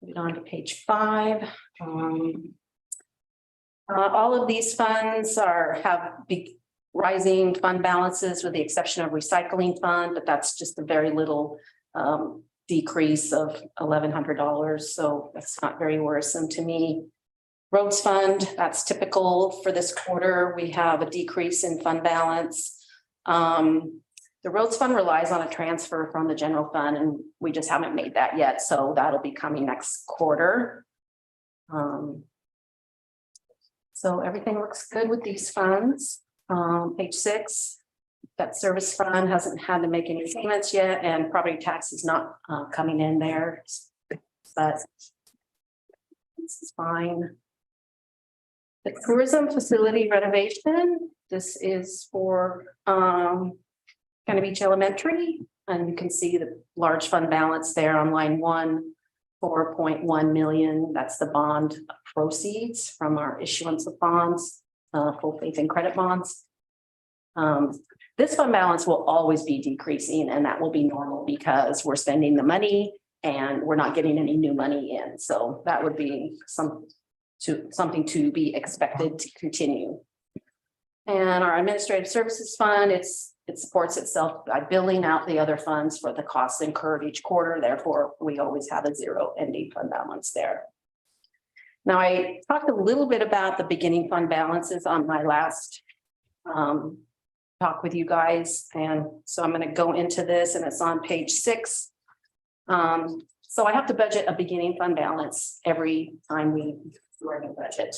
Moving on to page 5. All of these funds have big rising fund balances with the exception of recycling fund, but that's just a very little decrease of $1,100. So that's not very worrisome to me. Roads fund, that's typical for this quarter. We have a decrease in fund balance. The roads fund relies on a transfer from the general fund, and we just haven't made that yet. So that'll be coming next quarter. So everything looks good with these funds. Page 6, that service fund hasn't had to make any payments yet, and property tax is not coming in there, but this is fine. The tourism facility renovation, this is for Cannon Beach Elementary, and you can see the large fund balance there on line 1, 4.1 million. That's the bond proceeds from our issuance of bonds, full faith and credit bonds. This fund balance will always be decreasing, and that will be normal because we're spending the money and we're not getting any new money in. So that would be something to be expected to continue. And our administrative services fund, it supports itself by billing out the other funds for the costs incurred each quarter. Therefore, we always have a 0 ending fund balance there. Now, I talked a little bit about the beginning fund balances on my last talk with you guys. And so I'm going to go into this, and it's on page 6. So I have to budget a beginning fund balance every time we do our new budget.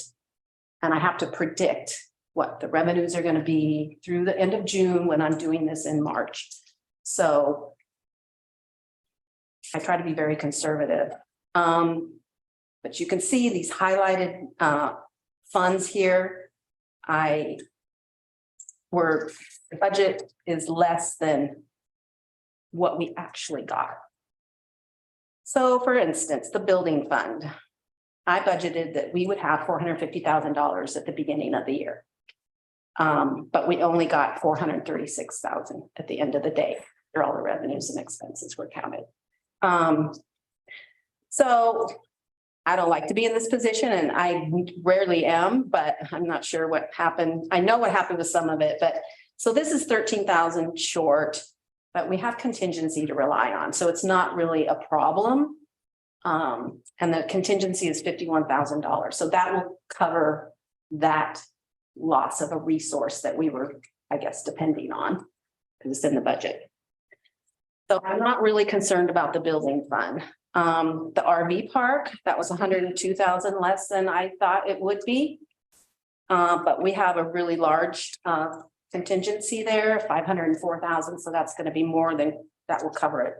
And I have to predict what the revenues are going to be through the end of June when I'm doing this in March. So I try to be very conservative. But you can see these highlighted funds here. The budget is less than what we actually got. So for instance, the building fund, I budgeted that we would have $450,000 at the beginning of the year. But we only got $436,000 at the end of the day, after all the revenues and expenses were counted. So I don't like to be in this position, and I rarely am, but I'm not sure what happened. I know what happened with some of it, but so this is 13,000 short, but we have contingency to rely on. So it's not really a problem. And the contingency is $51,000. So that will cover that loss of a resource that we were, I guess, depending on, because it's in the budget. So I'm not really concerned about the building fund. The RV park, that was 102,000 less than I thought it would be. But we have a really large contingency there, 504,000. So that's going to be more than that will cover it.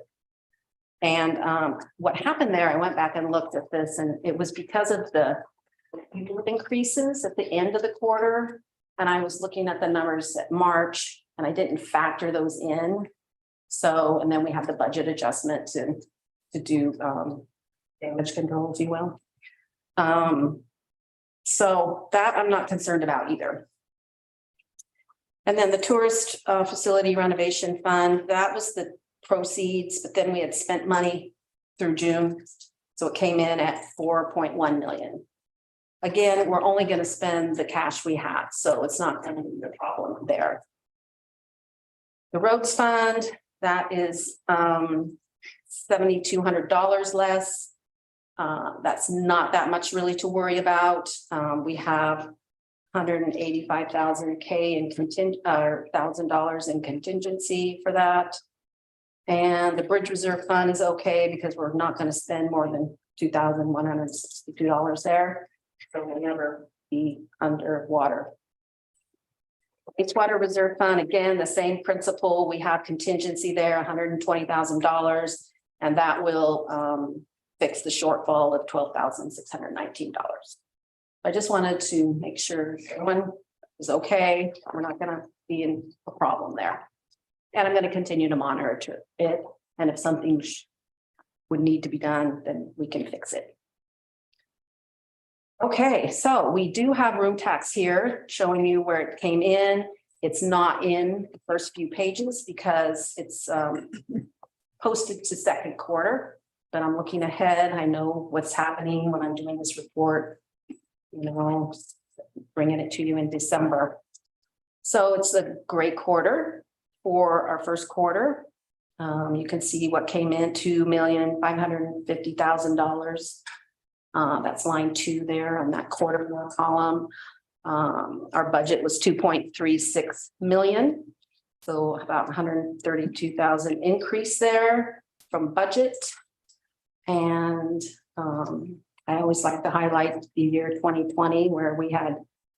And what happened there, I went back and looked at this, and it was because of the increases at the end of the quarter. And I was looking at the numbers at March, and I didn't factor those in. So, and then we have the budget adjustment to do damage control, if you will. So that I'm not concerned about either. And then the tourist facility renovation fund, that was the proceeds, but then we had spent money through June. So it came in at 4.1 million. Again, we're only going to spend the cash we have, so it's not going to be a problem there. The roads fund, that is $7,200 less. That's not that much really to worry about. We have 185,000 in $1,000 in contingency for that. And the bridge reserve fund is okay because we're not going to spend more than $2,162 there. So we'll never be underwater. Wastewater reserve fund, again, the same principle. We have contingency there, $120,000, and that will fix the shortfall of $12,619. I just wanted to make sure everyone is okay. We're not going to be in a problem there. And I'm going to continue to monitor it. And if something would need to be done, then we can fix it. Okay, so we do have room tax here showing you where it came in. It's not in the first few pages because it's posted to second quarter, but I'm looking ahead. I know what's happening when I'm doing this report, you know, bringing it to you in December. So it's a great quarter for our first quarter. You can see what came in, $2,550,000. That's line 2 there on that quarter column. Our budget was 2.36 million. So about 132,000 increase there from budget. And I always like to highlight the year 2020 where we had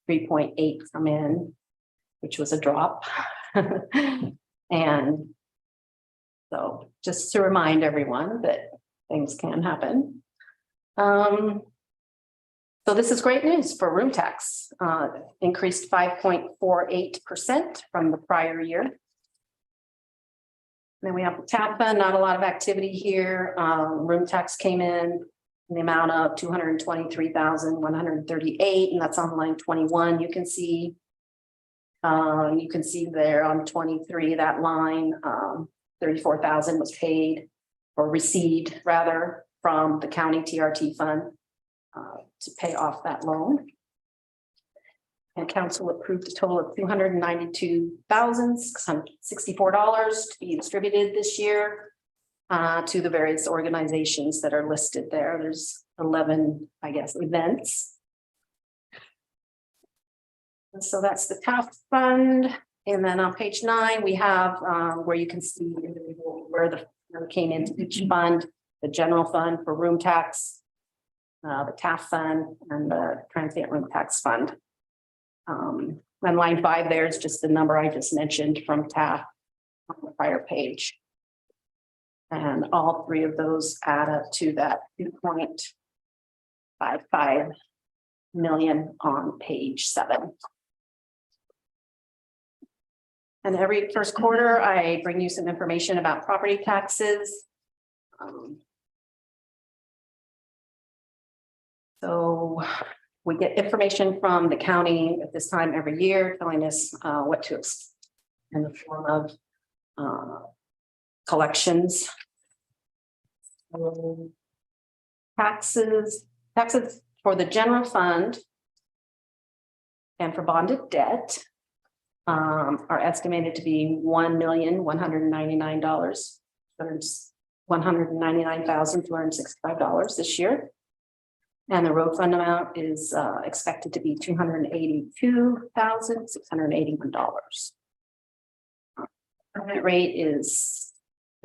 3.8 come in, which was a drop. And so just to remind everyone that things can happen. So this is great news for room tax, increased 5.48% from the prior year. Then we have the TAP fund, not a lot of activity here. Room tax came in the amount of 223,138, and that's on line 21. You can see there on 23, that line, 34,000 was paid or received rather from the county TRT fund to pay off that loan. And council approved a total of $292,664 to be distributed this year to the various organizations that are listed there. There's 11, I guess, events. And so that's the TAF fund. And then on page 9, we have where you can see where the money came into each fund, the general fund for room tax, the TAF fund, and the transient room tax fund. And line 5 there is just the number I just mentioned from TAF on the prior page. And all 3 of those add up to that 2.55 million on page 7. And every first quarter, I bring you some information about property taxes. So we get information from the county at this time every year telling us what to expect in the form of collections. Taxes for the general fund and for bonded debt are estimated to be $1,199,265 $199,265 this year. And the road fund amount is expected to be $282,681. Permit rate is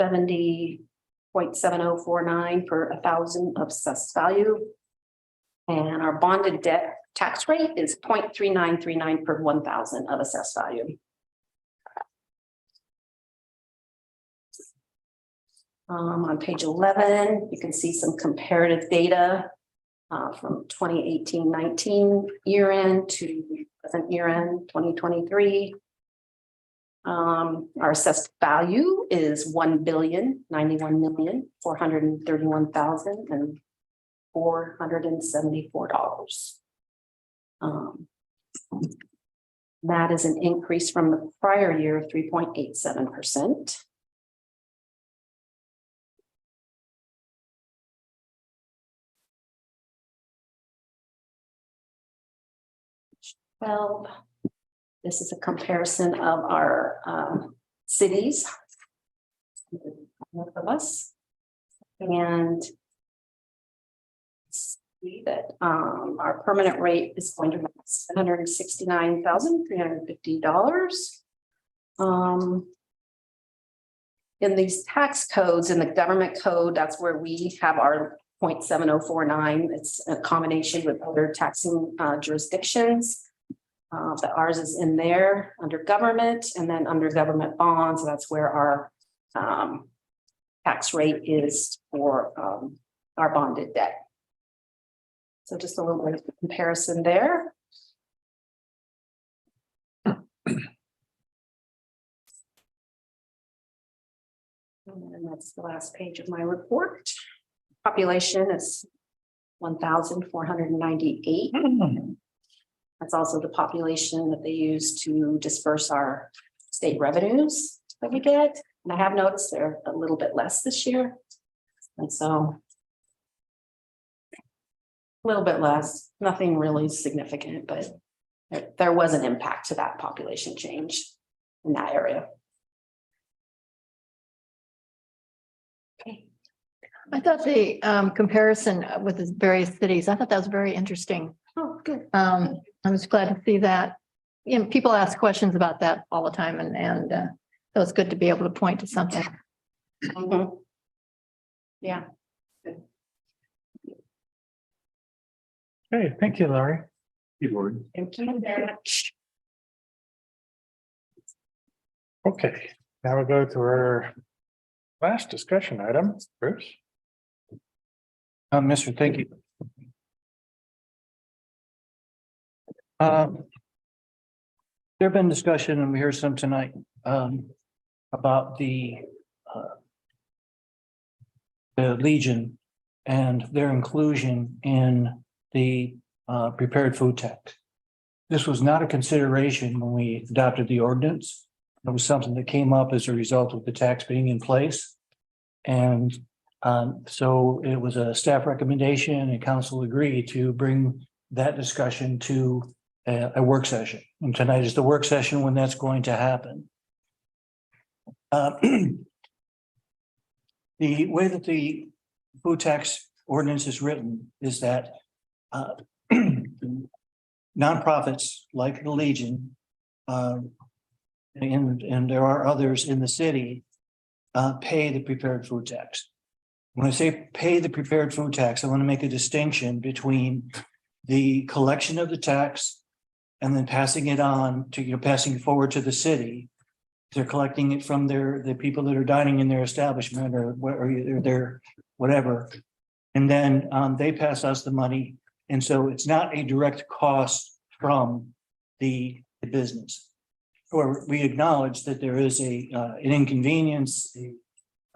70.7049 per 1,000 of assessed value. And our bonded debt tax rate is 0.3939 per 1,000 of assessed value. On page 11, you can see some comparative data from 2018-19 year end to present year end 2023. Our assessed value is $1,091,431,474. That is an increase from the prior year of 3.87%. Well, this is a comparison of our cities, both of us, and that our permanent rate is going to be $769,350. In these tax codes, in the government code, that's where we have our 0.7049. It's a combination with other taxing jurisdictions. But ours is in there under government, and then under government bonds, that's where our tax rate is for our bonded debt. So just a little bit of comparison there. And that's the last page of my report. Population is 1,498. That's also the population that they use to disperse our state revenues that we get. And I have noticed they're a little bit less this year. And so a little bit less, nothing really significant, but there was an impact to that population change in that area. I thought the comparison with the various cities, I thought that was very interesting. Oh, good. I was glad to see that. You know, people ask questions about that all the time, and so it's good to be able to point to something. Mhm. Yeah. Okay, thank you, Laurie. Hey, Lori. Thank you very much. Okay, now we'll go to our last discussion item, Bruce. Mr. Thank you. There have been discussion, and we heard some tonight, about the Legion and their inclusion in the prepared food tax. This was not a consideration when we adopted the ordinance. It was something that came up as a result of the tax being in place. And so it was a staff recommendation, and council agreed to bring that discussion to a work session. And tonight is the work session when that's going to happen. The way that the food tax ordinance is written is that nonprofits like the Legion, and there are others in the city, pay the prepared food tax. When I say pay the prepared food tax, I want to make a distinction between the collection of the tax and then passing it on to, passing it forward to the city. They're collecting it from the people that are dining in their establishment or their whatever. And then they pass us the money. And so it's not a direct cost from the business. Or we acknowledge that there is an inconvenience,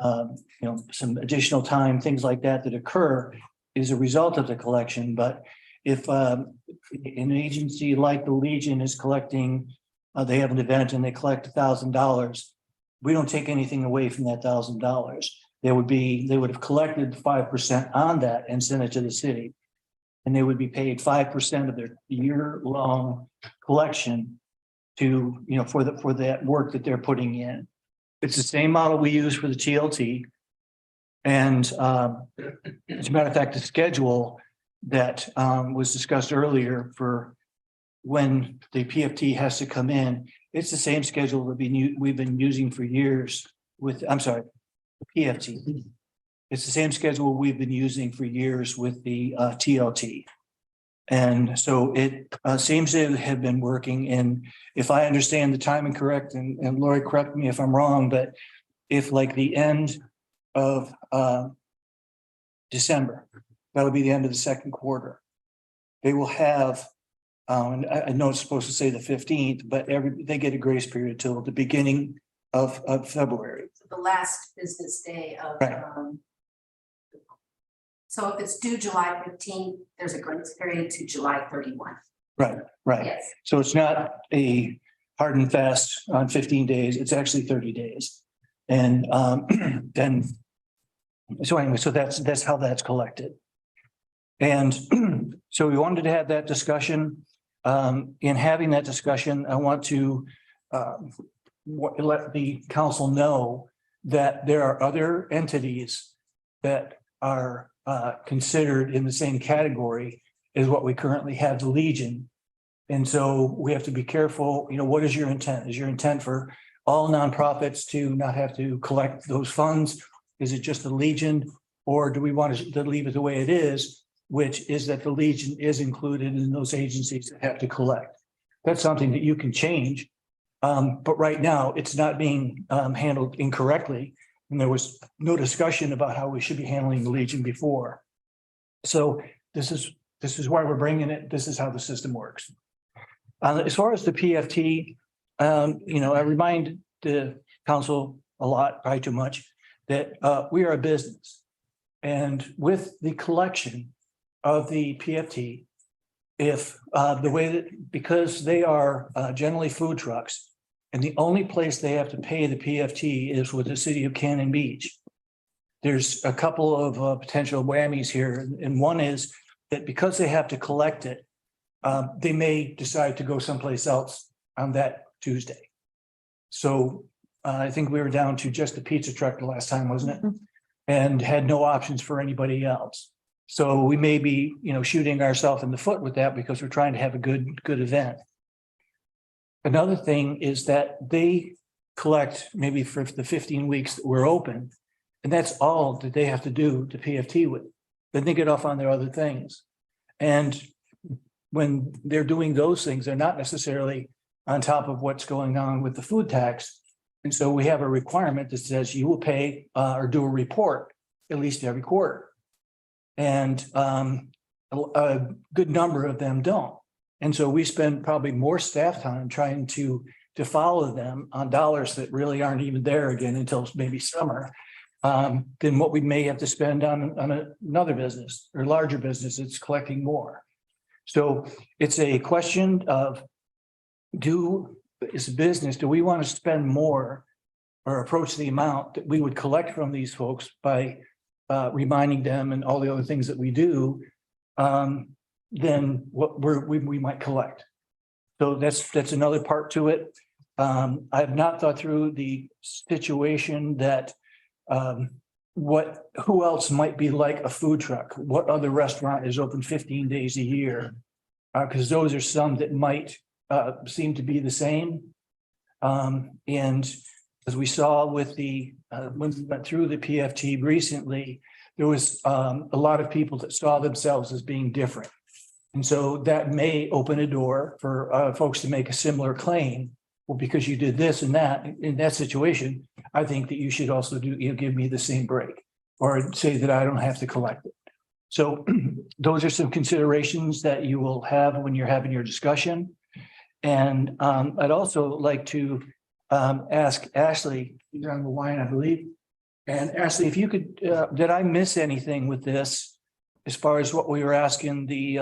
some additional time, things like that occur as a result of the collection. But if an agency like the Legion is collecting, they have an event and they collect $1,000, we don't take anything away from that $1,000. They would have collected 5% on that and sent it to the city. And they would be paid 5% of their year-long collection to, for that work that they're putting in. It's the same model we use for the TLT. And as a matter of fact, the schedule that was discussed earlier for when the PFT has to come in, it's the same schedule we've been using for years with, the PFT. It's the same schedule we've been using for years with the TLT. And so it seems to have been working. And if I understand the timing correct, and Lori, correct me if I'm wrong, but if like the end of December, that'll be the end of the second quarter, they will have, and I know it's supposed to say the 15th, but they get a grace period till the beginning of February. The last business day of. Right. So if it's due July 15th, there's a grace period to July 31. Right. Yes. So it's not a hard and fast on 15 days, it's actually 30 days. And then, so anyway, so that's how that's collected. And so we wanted to have that discussion. In having that discussion, I want to let the council know that there are other entities that are considered in the same category as what we currently have the Legion. And so we have to be careful, what is your intent? Is your intent for all nonprofits to not have to collect those funds? Is it just the Legion? Or do we want to leave it the way it is, which is that the Legion is included in those agencies that have to collect? That's something that you can change. But right now, it's not being handled incorrectly. And there was no discussion about how we should be handling the Legion before. So this is why we're bringing it. This is how the system works. As far as the PFT, I remind the council a lot, probably too much, that we are a business. And with the collection of the PFT, if the way that, because they are generally food trucks, and the only place they have to pay the PFT is with the city of Cannon Beach. There's a couple of potential whammies here, and one is that because they have to collect it, they may decide to go someplace else on that Tuesday. So I think we were down to just the pizza truck the last time, wasn't it? And had no options for anybody else. So we may be, shooting ourselves in the foot with that because we're trying to have a good event. Another thing is that they collect maybe for the 15 weeks that we're open, and that's all that they have to do to PFT with. Then they get off on their other things. And when they're doing those things, they're not necessarily on top of what's going on with the food tax. And so we have a requirement that says you will pay or do a report at least every quarter. And a good number of them don't. And so we spend probably more staff time trying to follow them on dollars that really aren't even there again until maybe summer, than what we may have to spend on another business or larger business that's collecting more. So it's a question of as a business, do we want to spend more or approach the amount that we would collect from these folks by reminding them and all the other things that we do, than what we might collect. So that's another part to it. I have not thought through the situation that who else might be like a food truck? What other restaurant is open 15 days a year? Because those are some that might seem to be the same. And as we saw with when we went through the PFT recently, there was a lot of people that saw themselves as being different. And so that may open a door for folks to make a similar claim. Well, because you did this and that in that situation, I think that you should also give me the same break or say that I don't have to collect it. So those are some considerations that you will have when you're having your discussion. And I'd also like to ask Ashley, you're on the line, I believe. And Ashley, if you could, did I miss anything with this as far as what we were asking the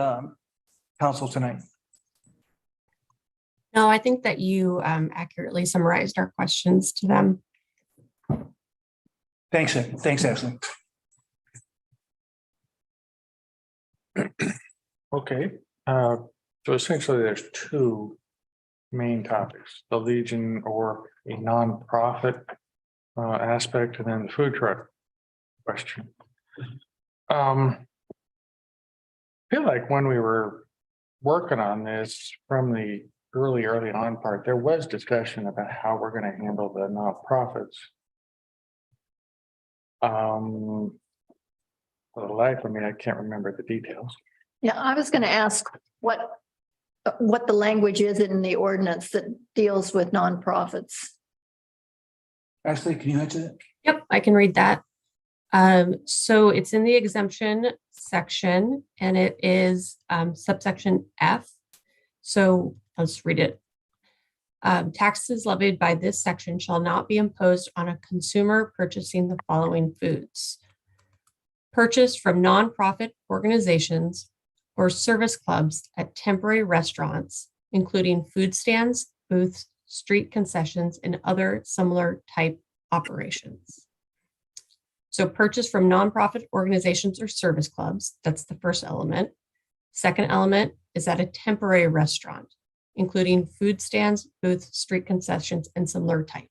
council tonight? No, I think that you accurately summarized our questions to them. Thanks, Ashley. Okay, so essentially there's two main topics, the Legion or a nonprofit aspect, and then the food truck question. I feel like when we were working on this from the early on part, there was discussion about how we're going to handle the nonprofits. For the life of me, I can't remember the details. Yeah, I was going to ask what the language is in the ordinance that deals with nonprofits. Ashley, can you answer that? Yep, I can read that. So it's in the exemption section and it is subsection F. So I'll just read it. Taxes levied by this section shall not be imposed on a consumer purchasing the following foods. Purchased from nonprofit organizations or service clubs at temporary restaurants, including food stands, booths, street concessions, and other similar type operations. So purchase from nonprofit organizations or service clubs, that's the first element. Second element is at a temporary restaurant, including food stands, booths, street concessions, and similar type.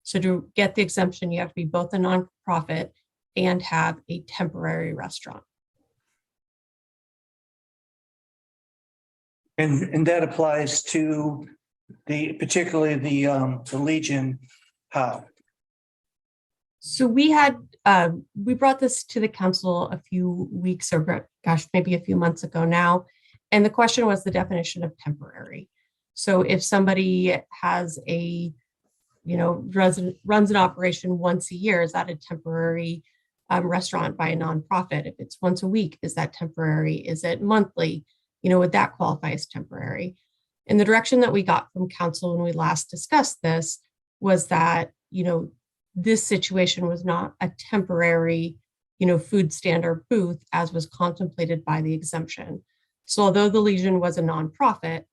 So to get the exemption, you have to be both a nonprofit and have a temporary restaurant. And that applies to particularly the Legion, how? So we brought this to the council a few weeks or maybe a few months ago now. And the question was the definition of temporary. So if somebody has runs an operation once a year, is that a temporary restaurant by a nonprofit? If it's once a week, is that temporary? Is it monthly? Would that qualify as temporary? And the direction that we got from council when we last discussed this was that, this situation was not a temporary, food stand or booth as was contemplated by the exemption. So although the Legion was a nonprofit,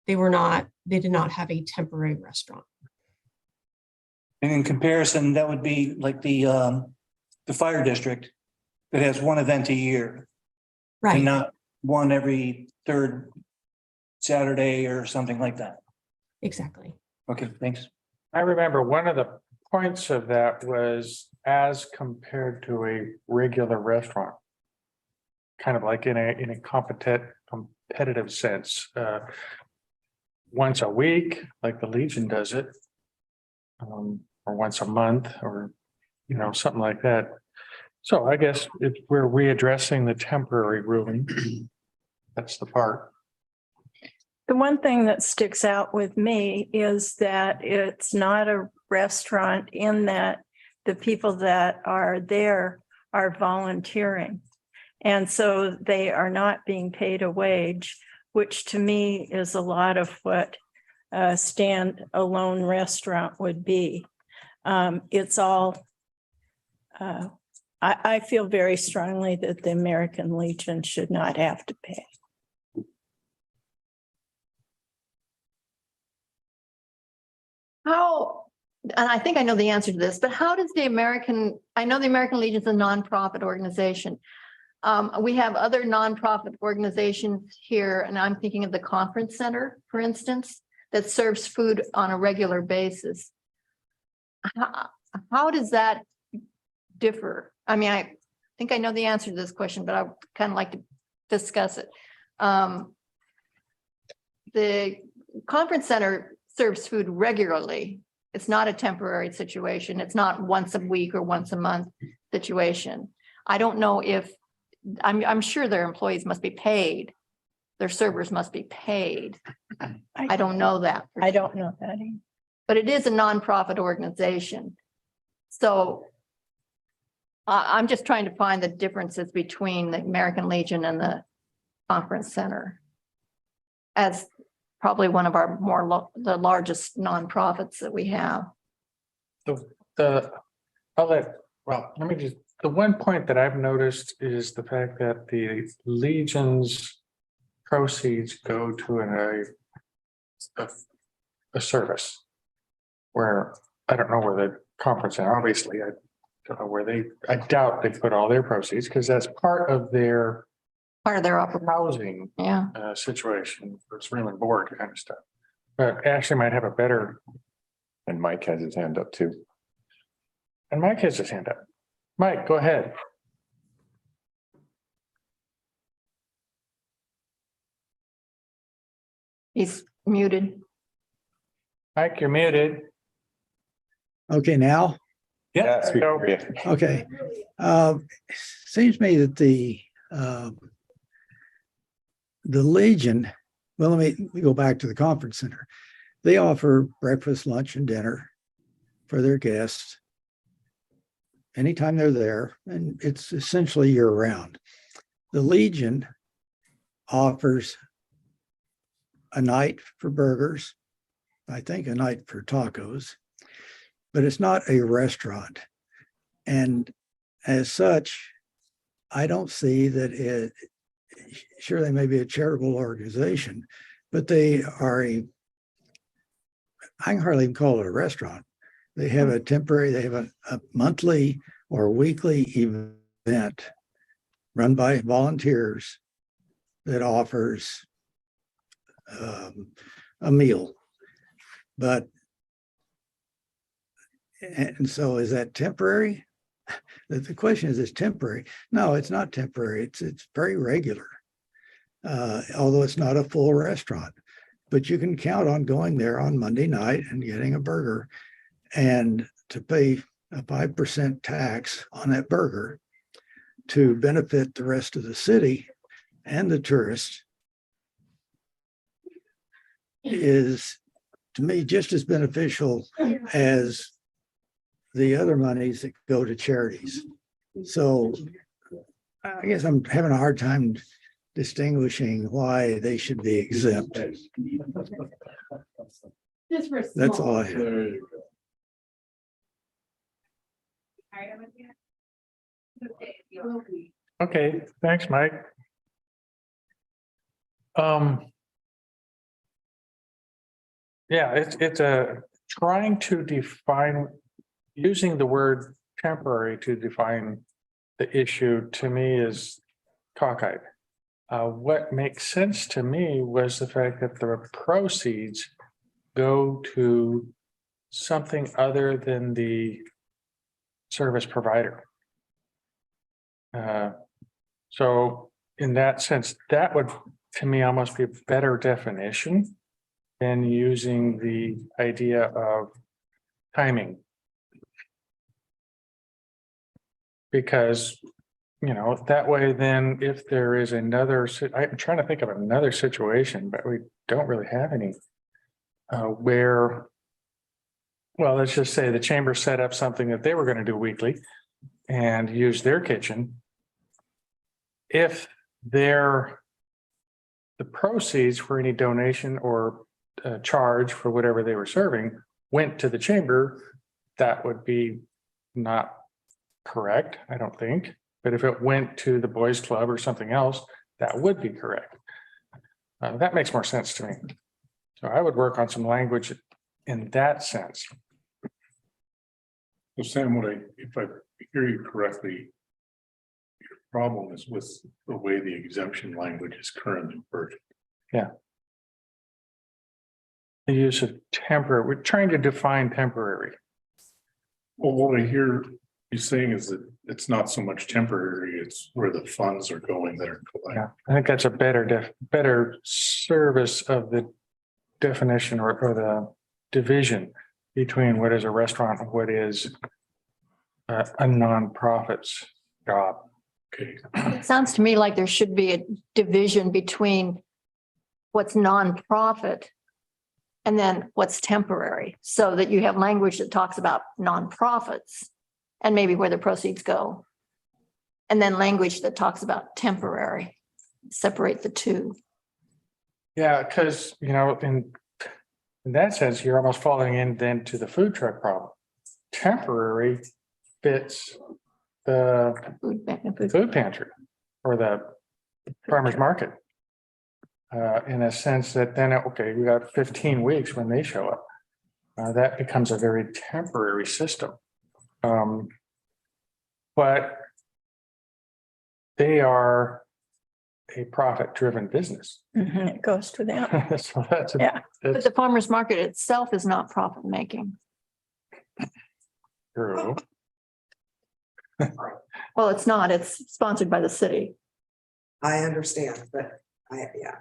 they did not have a temporary restaurant. And in comparison, that would be like the fire district that has one event a year. Right. And not one every third Saturday or something like that. Exactly. Okay, thanks. I remember one of the points of that was as compared to a regular restaurant. Kind of like in a competitive sense, once a week, like the Legion does it. Or once a month, or, something like that. So I guess if we're readdressing the temporary ruling, that's the part. The one thing that sticks out with me is that it's not a restaurant in that the people that are there are volunteering. And so they are not being paid a wage, which to me is a lot of what a stand-alone restaurant would be. It's all, I feel very strongly that the American Legion should not have to pay. How, and I think I know the answer to this, but how does I know the American Legion is a nonprofit organization. We have other nonprofit organizations here, and I'm thinking of the Conference Center, for instance, that serves food on a regular basis. How does that differ? I mean, I think I know the answer to this question, but I would kind of like to discuss it. The Conference Center serves food regularly. It's not a temporary situation. It's not once a week or once a month situation. I don't know if, I'm sure their employees must be paid. Their servers must be paid. I don't know that. I don't know that either. But it is a nonprofit organization. So I'm just trying to find the differences between the American Legion and the Conference Center as probably one of our the largest nonprofits that we have. The one point that I've noticed is the fact that the Legion's proceeds go to a service where I don't know where the conference, and obviously I don't know where I doubt they put all their proceeds because that's part of their housing situation, it's room and board kind of stuff. But Ashley might have a better. And Mike has his hand up too. And Mike has his hand up. Mike, go ahead. He's muted. Mike, you're muted. Okay, now? Yes, we So- hear you. Okay. Seems to me that the Legion, well, let me go back to the Conference Center. They offer breakfast, lunch, and dinner for their guests anytime they're there, and it's essentially year-round. The Legion offers a night for burgers, I think a night for tacos, but it's not a restaurant. And as such, I don't see that sure, they may be a charitable organization, but they are I can hardly even call it a restaurant. They have they have a monthly or weekly event run by volunteers that offers a meal. And so is that temporary? The question is, it's temporary. No, it's not temporary. It's very regular. Although it's not a full restaurant, but you can count on going there on Monday night and getting a burger and to pay a 5% tax on that burger to benefit the rest of the city and the tourists is, to me, just as beneficial as the other monies that go to charities. So I guess I'm having a hard time distinguishing why they should be exempt. That's all I have. Okay, thanks, Mike. Yeah, it's trying to define, using the word temporary to define the issue to me is cockeyed. What makes sense to me was the fact that the proceeds go to something other than the service provider. So in that sense, that would, to me, almost be a better definition than using the idea of timing. Because, you know, that way, then if there is another, I'm trying to think of another situation, but we don't really have any. Where, well, let's just say the chamber set up something that they were going to do weekly and use their kitchen. If the proceeds for any donation or charge for whatever they were serving went to the chamber, that would be not correct, I don't think. But if it went to the boys club or something else, that would be correct. That makes more sense to me. So I would work on some language in that sense. So Sam, if I hear you correctly, your problem is with the way the exemption language is currently worded. The use of temporary, we're trying to define temporary. Well, what I hear you saying is that it's not so much temporary, it's where the funds are going that are collected. Yeah, I think that's a better service of the definition or the division between what is a restaurant and what is a nonprofit's job. Okay, It sounds to me like there should be a division between what's nonprofit and then what's temporary, so that you have language that talks about nonprofits and maybe where the proceeds go. And then language that talks about temporary, separate the two. Yeah, because, you know, in that sense, you're almost falling in then to the food truck problem. Temporary fits the food pantry or the farmer's market. In a sense that then, okay, we got 15 weeks when they show up. That becomes a very temporary system. But they are a profit-driven business. It goes to them. So that's, Yeah. But the farmer's market itself is not profit making. true. Well, it's not, it's sponsored by the city. I understand, but yeah,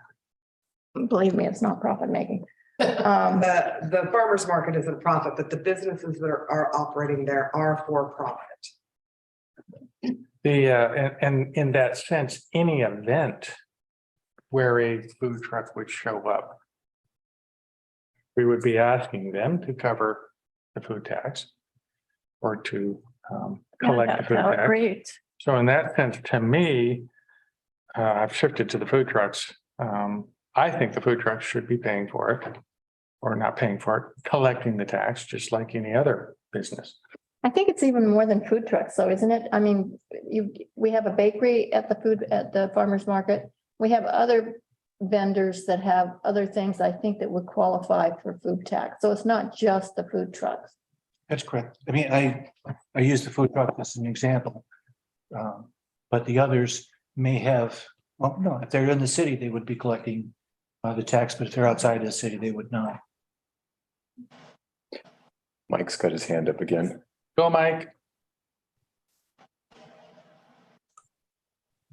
Believe me, it's not profit making. the farmer's market is a profit, but the businesses that are operating there are for profit. And in that sense, any event where a food truck would show up, we would be asking them to cover the food tax or to collect the food tax. Great. So in that sense, to me, I've shifted to the food trucks. I think the food trucks should be paying for it or not paying for it, collecting the tax, just like any other business. I think it's even more than food trucks, though, isn't it? I mean, we have a bakery at the farmer's market. We have other vendors that have other things, I think, that would qualify for food tax. So it's not just the food trucks. That's correct. I mean, I use the food truck as an example. But the others may have, well, no, if they're in the city, they would be collecting the tax, but if they're outside of the city, they would not. Mike's got his hand up again. Go, Mike.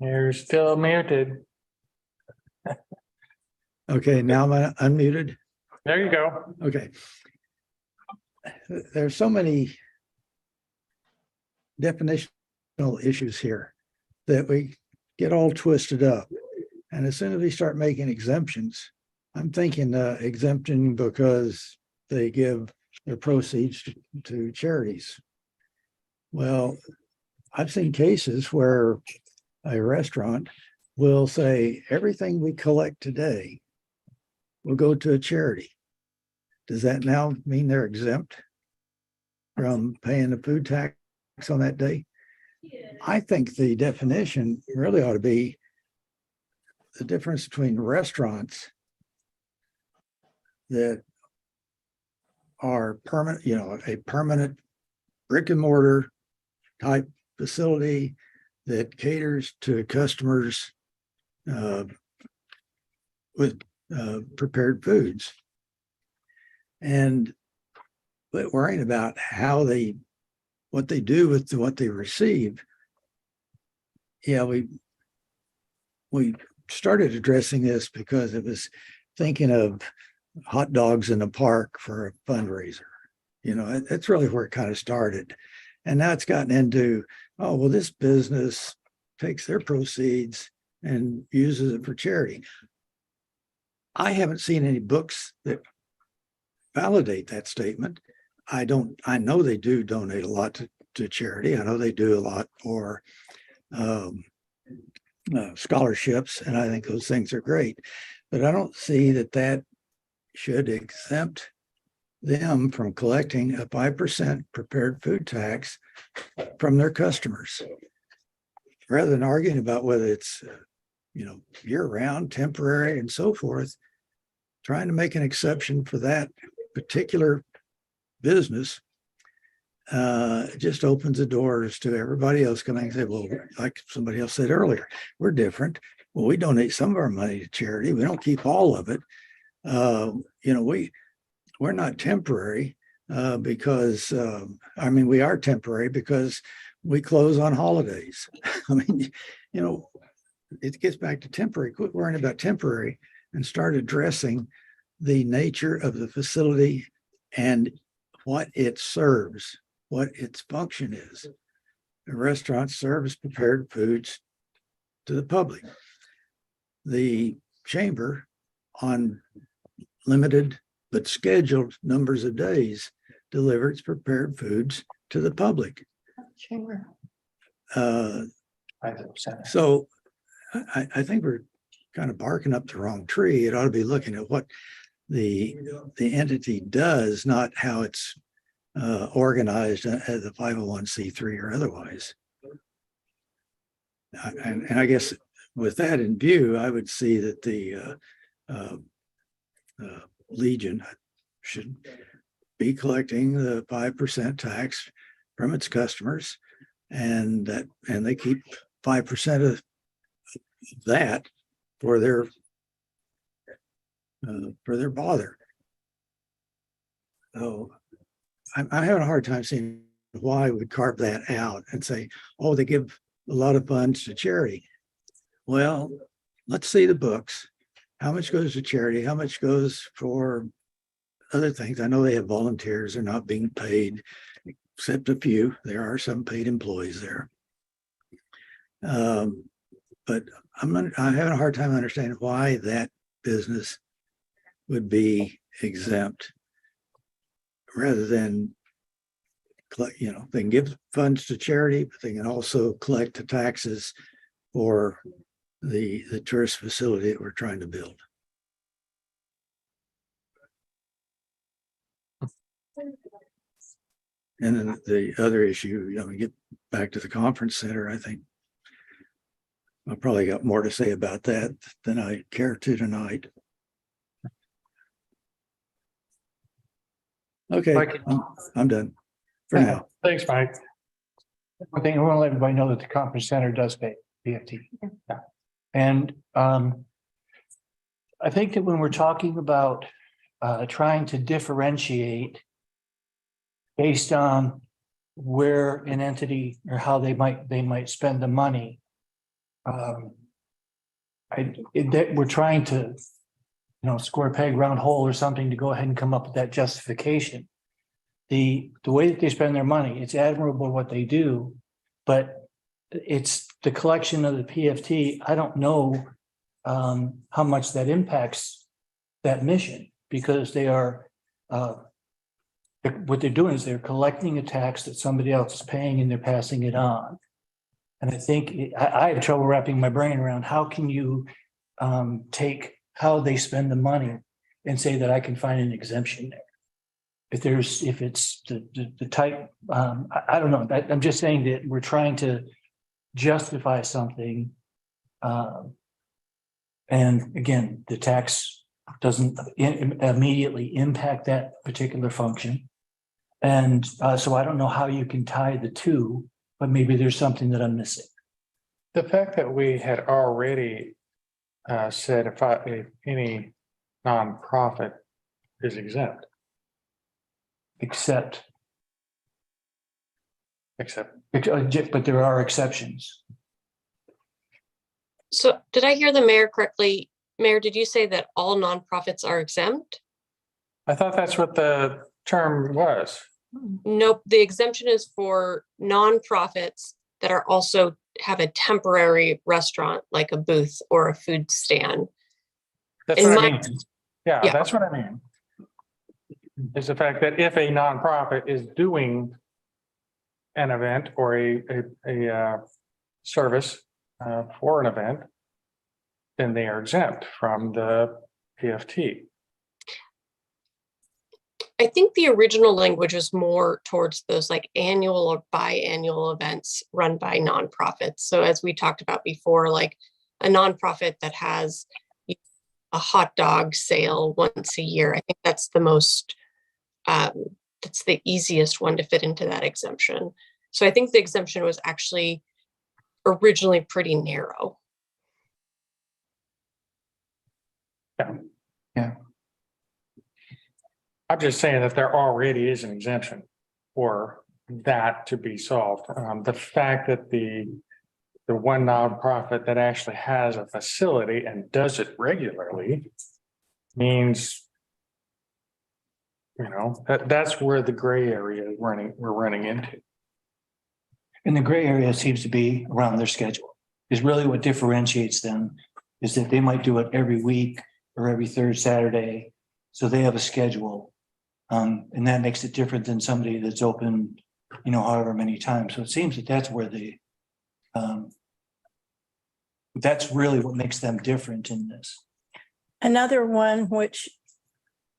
You're still muted. Okay, now I'm unmuted. There you go. Okay. There's so many definitional issues here that we get all twisted up. And as soon as we start making exemptions, I'm thinking exemption because they give their proceeds to charities. Well, I've seen cases where a restaurant will say everything we collect today will go to a charity. Does that now mean they're exempt from paying the food tax on that day? I think the definition really ought to be the difference between restaurants that are permanent, a permanent brick and mortar type facility that caters to customers with prepared foods. And but worrying about what they do with what they receive. Yeah, we started addressing this because it was thinking of hot dogs in the park for a fundraiser. That's really where it kind of started. And now it's gotten into, oh, well, this business takes their proceeds and uses it for charity. I haven't seen any books that validate that statement. I know they do donate a lot to charity. I know they do a lot for scholarships, and I think those things are great. But I don't see that should exempt them from collecting a 5% prepared food tax from their customers. Rather than arguing about whether it's year-round, temporary, and so forth, trying to make an exception for that particular business just opens the doors to everybody else coming and say, well, like somebody else said earlier, we're different. Well, we donate some of our money to charity. We don't keep all of it. We're not temporary because we are temporary because we close on holidays. It gets back to temporary. Quit worrying about temporary and start addressing the nature of the facility and what it serves, what its function is. The restaurant serves prepared foods to the public. The chamber, on limited but scheduled numbers of days, delivers prepared foods to the public. Chamber. So I think we're kind of barking up the wrong tree. It ought to be looking at what the entity does, not how it's organized as a 501c3 or otherwise. And I guess with that in view, I would see that the Legion should be collecting the 5% tax from its customers, and they keep 5% of that for their bother. So I'm having a hard time seeing why we carve that out and say, oh, they give a lot of funds to charity. Well, let's see the books. How much goes to charity? How much goes for other things? I know they have volunteers. They're not being paid, except a few. There are some paid employees there. But I'm having a hard time understanding why that business would be exempt rather than, they can give funds to charity, but they can also collect the taxes for the tourist facility that we're trying to build. And then the other issue, we get back to the conference center. I think I probably got more to say about that than I care to tonight. Okay, I'm done for now. Thanks, Mike. One thing, I want to let everybody know that the conference center does pay BFT. Yeah. And I think that when we're talking about trying to differentiate based on where an entity or how they might spend the money, that we're trying to, square peg, round hole or something to go ahead and come up with that justification. The way that they spend their money, it's admirable what they do, but it's the collection of the PFT. I don't know how much that impacts that mission, because they are what they're doing is they're collecting a tax that somebody else is paying and they're passing it on. And I think I have trouble wrapping my brain around how can you take how they spend the money and say that I can find an exemption there. If it's the type, I don't know. I'm just saying that we're trying to justify something. And again, the tax doesn't immediately impact that particular function. And so I don't know how you can tie the two, but maybe there's something that I'm missing. The fact that we had already said if any nonprofit is exempt. Except, But there are exceptions. So did I hear the mayor correctly? Mayor, did you say that all nonprofits are exempt? I thought that's what the term was. Nope, the exemption is for nonprofits that are also have a temporary restaurant, like a booth or a food stand. That's In what my- I mean. Yeah, that's what I mean. Is the fact that if a nonprofit is doing an event or a service for an event, then they are exempt from the PFT. I think the original language is more towards those like annual or biannual events run by nonprofits. So as we talked about before, like a nonprofit that has a hot dog sale once a year, I think that's the most, that's the easiest one to fit into that exemption. So I think the exemption was actually originally pretty narrow. Yeah. I'm just saying that there already is an exemption for that to be solved. The fact that the one nonprofit that actually has a facility and does it regularly means, that's where the gray area we're running into. And the gray area seems to be around their schedule. Is really what differentiates them, is that they might do it every week or every third Saturday. So they have a schedule. And that makes it different than somebody that's open, however many times. So it seems that that's where that's really what makes them different in this. Another one which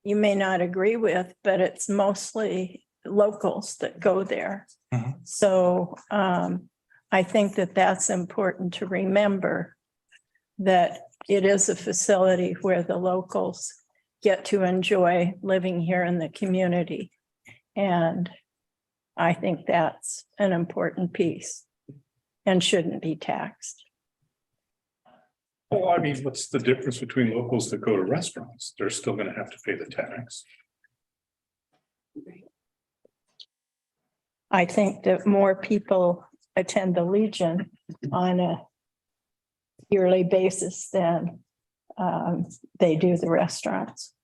you may not agree with, but it's mostly locals that go there. Mhm. So I think that that's important to remember, that it is a facility where the locals get to enjoy living here in the community. And I think that's an important piece and shouldn't be taxed. Well, I mean, what's the difference between locals that go to restaurants? They're still gonna have to pay the tax. I think that more people attend the Legion on a yearly basis than they do the restaurants.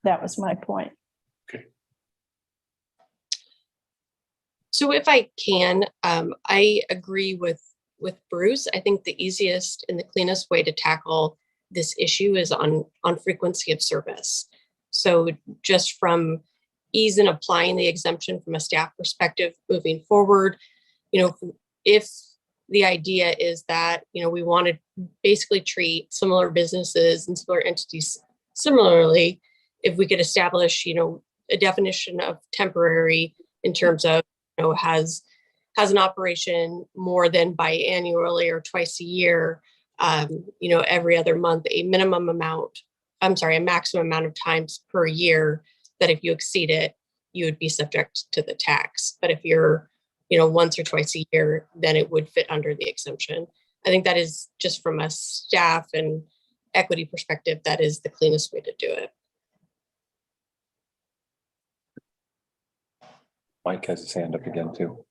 That was my point. So if I can, I agree with Bruce. I think the easiest and the cleanest way to tackle this issue is on frequency of service. So just from ease in applying the exemption from a staff perspective moving forward, if the idea is that, we want to basically treat similar businesses and similar entities similarly, if we could establish, a definition of temporary in terms of, has an operation more than biannually or twice a year, every other month, a maximum amount of times per year, that if you exceed it, you would be subject to the tax. But if you're, once or twice a year, then it would fit under the exemption. I think that is, just from a staff and equity perspective, that is the cleanest way to do it. Mike has his hand up again too.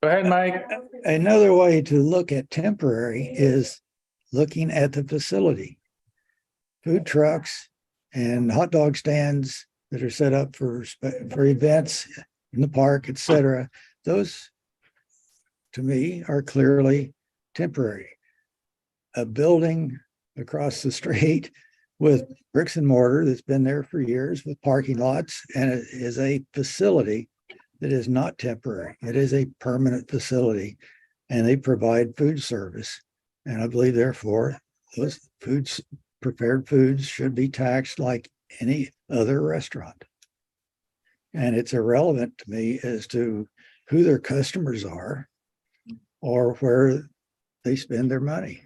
Go ahead, Mike. Another way to look at temporary is looking at the facility. Food trucks and hot dog stands that are set up for events in the park, et cetera. Those, to me, are clearly temporary. A building across the street with bricks and mortar that's been there for years with parking lots, and it is a facility that is not temporary. It is a permanent facility, and they provide food service. And I believe therefore those foods, prepared foods, should be taxed like any other restaurant. And it's irrelevant to me as to who their customers are or where they spend their money.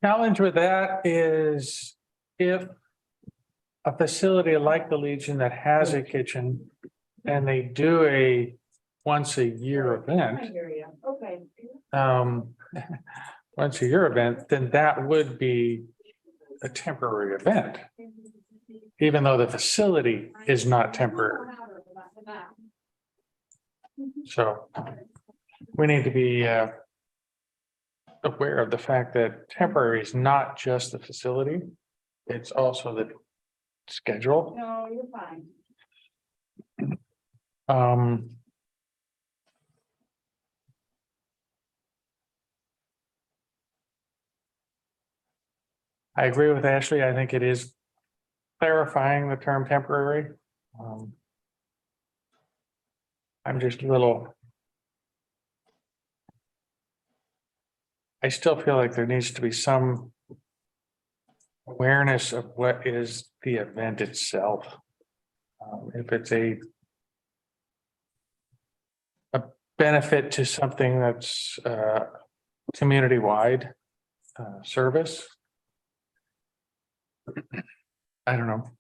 Challenge with that is if a facility like the Legion that has a kitchen and they do a once a year event, once a year event, then that would be a temporary event, even though the facility is not temporary. So we need to be aware of the fact that temporary is not just the facility, it's also the schedule. No, you're fine. I agree with Ashley. I think it is clarifying the term temporary. I'm just a little. I still feel like there needs to be some awareness of what is the event itself. If it's a benefit to something that's community-wide service. I don't know.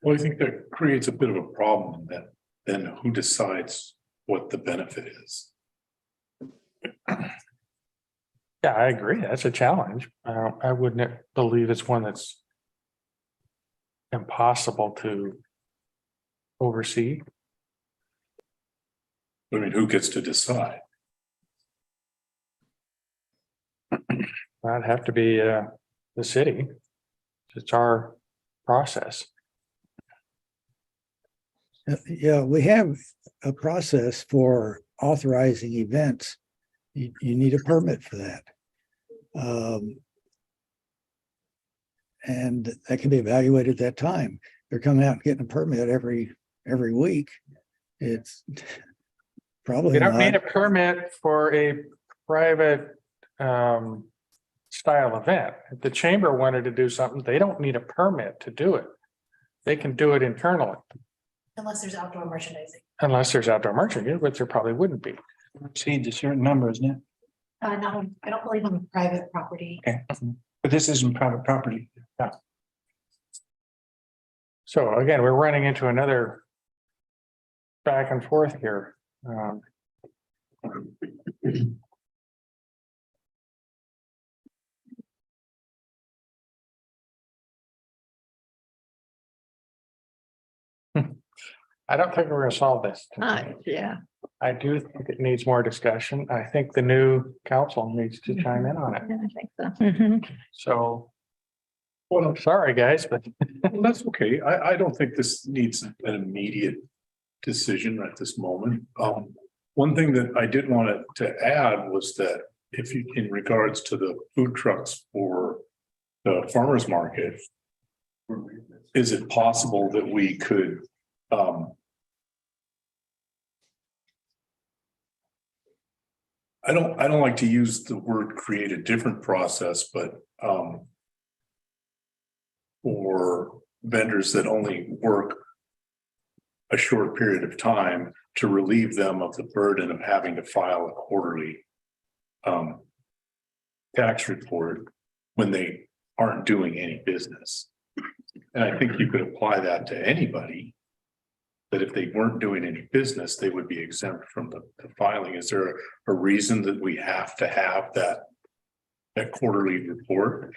Well, I think that creates a bit of a problem that then who decides what the benefit is? Yeah, I agree. That's a challenge. I wouldn't believe it's one that's impossible to oversee. I mean, who gets to decide? That'd have to be the city. It's our process. Yeah, we have a process for authorizing events. You need a permit for that. And that can be evaluated at that time. They're coming out and getting a permit every week. It's probably You don't not. need a permit for a private style event. If the chamber wanted to do something, they don't need a permit to do it. They can do it internally. Unless there's outdoor merchandising. Unless there's outdoor merchandising, which there probably wouldn't be. Exceeds a certain number, isn't it? No, I don't believe on private property. Okay, but this isn't private property. So again, we're running into another back and forth here. I don't think we're going to solve this. Yeah. I do think it needs more discussion. I think the new council needs to chime in on it. I think so. So, Well, I'm sorry, guys, but that's okay. I don't think this needs an immediate decision at this moment. One thing that I did want to add was that if you, in regards to the food trucks for the farmers market, is it possible that we could I don't like to use the word create a different process, but for vendors that only work a short period of time, to relieve them of the burden of having to file a quarterly tax report when they aren't doing any business. And I think you could apply that to anybody, that if they weren't doing any business, they would be exempt from the filing. Is there a reason that we have to have that quarterly report?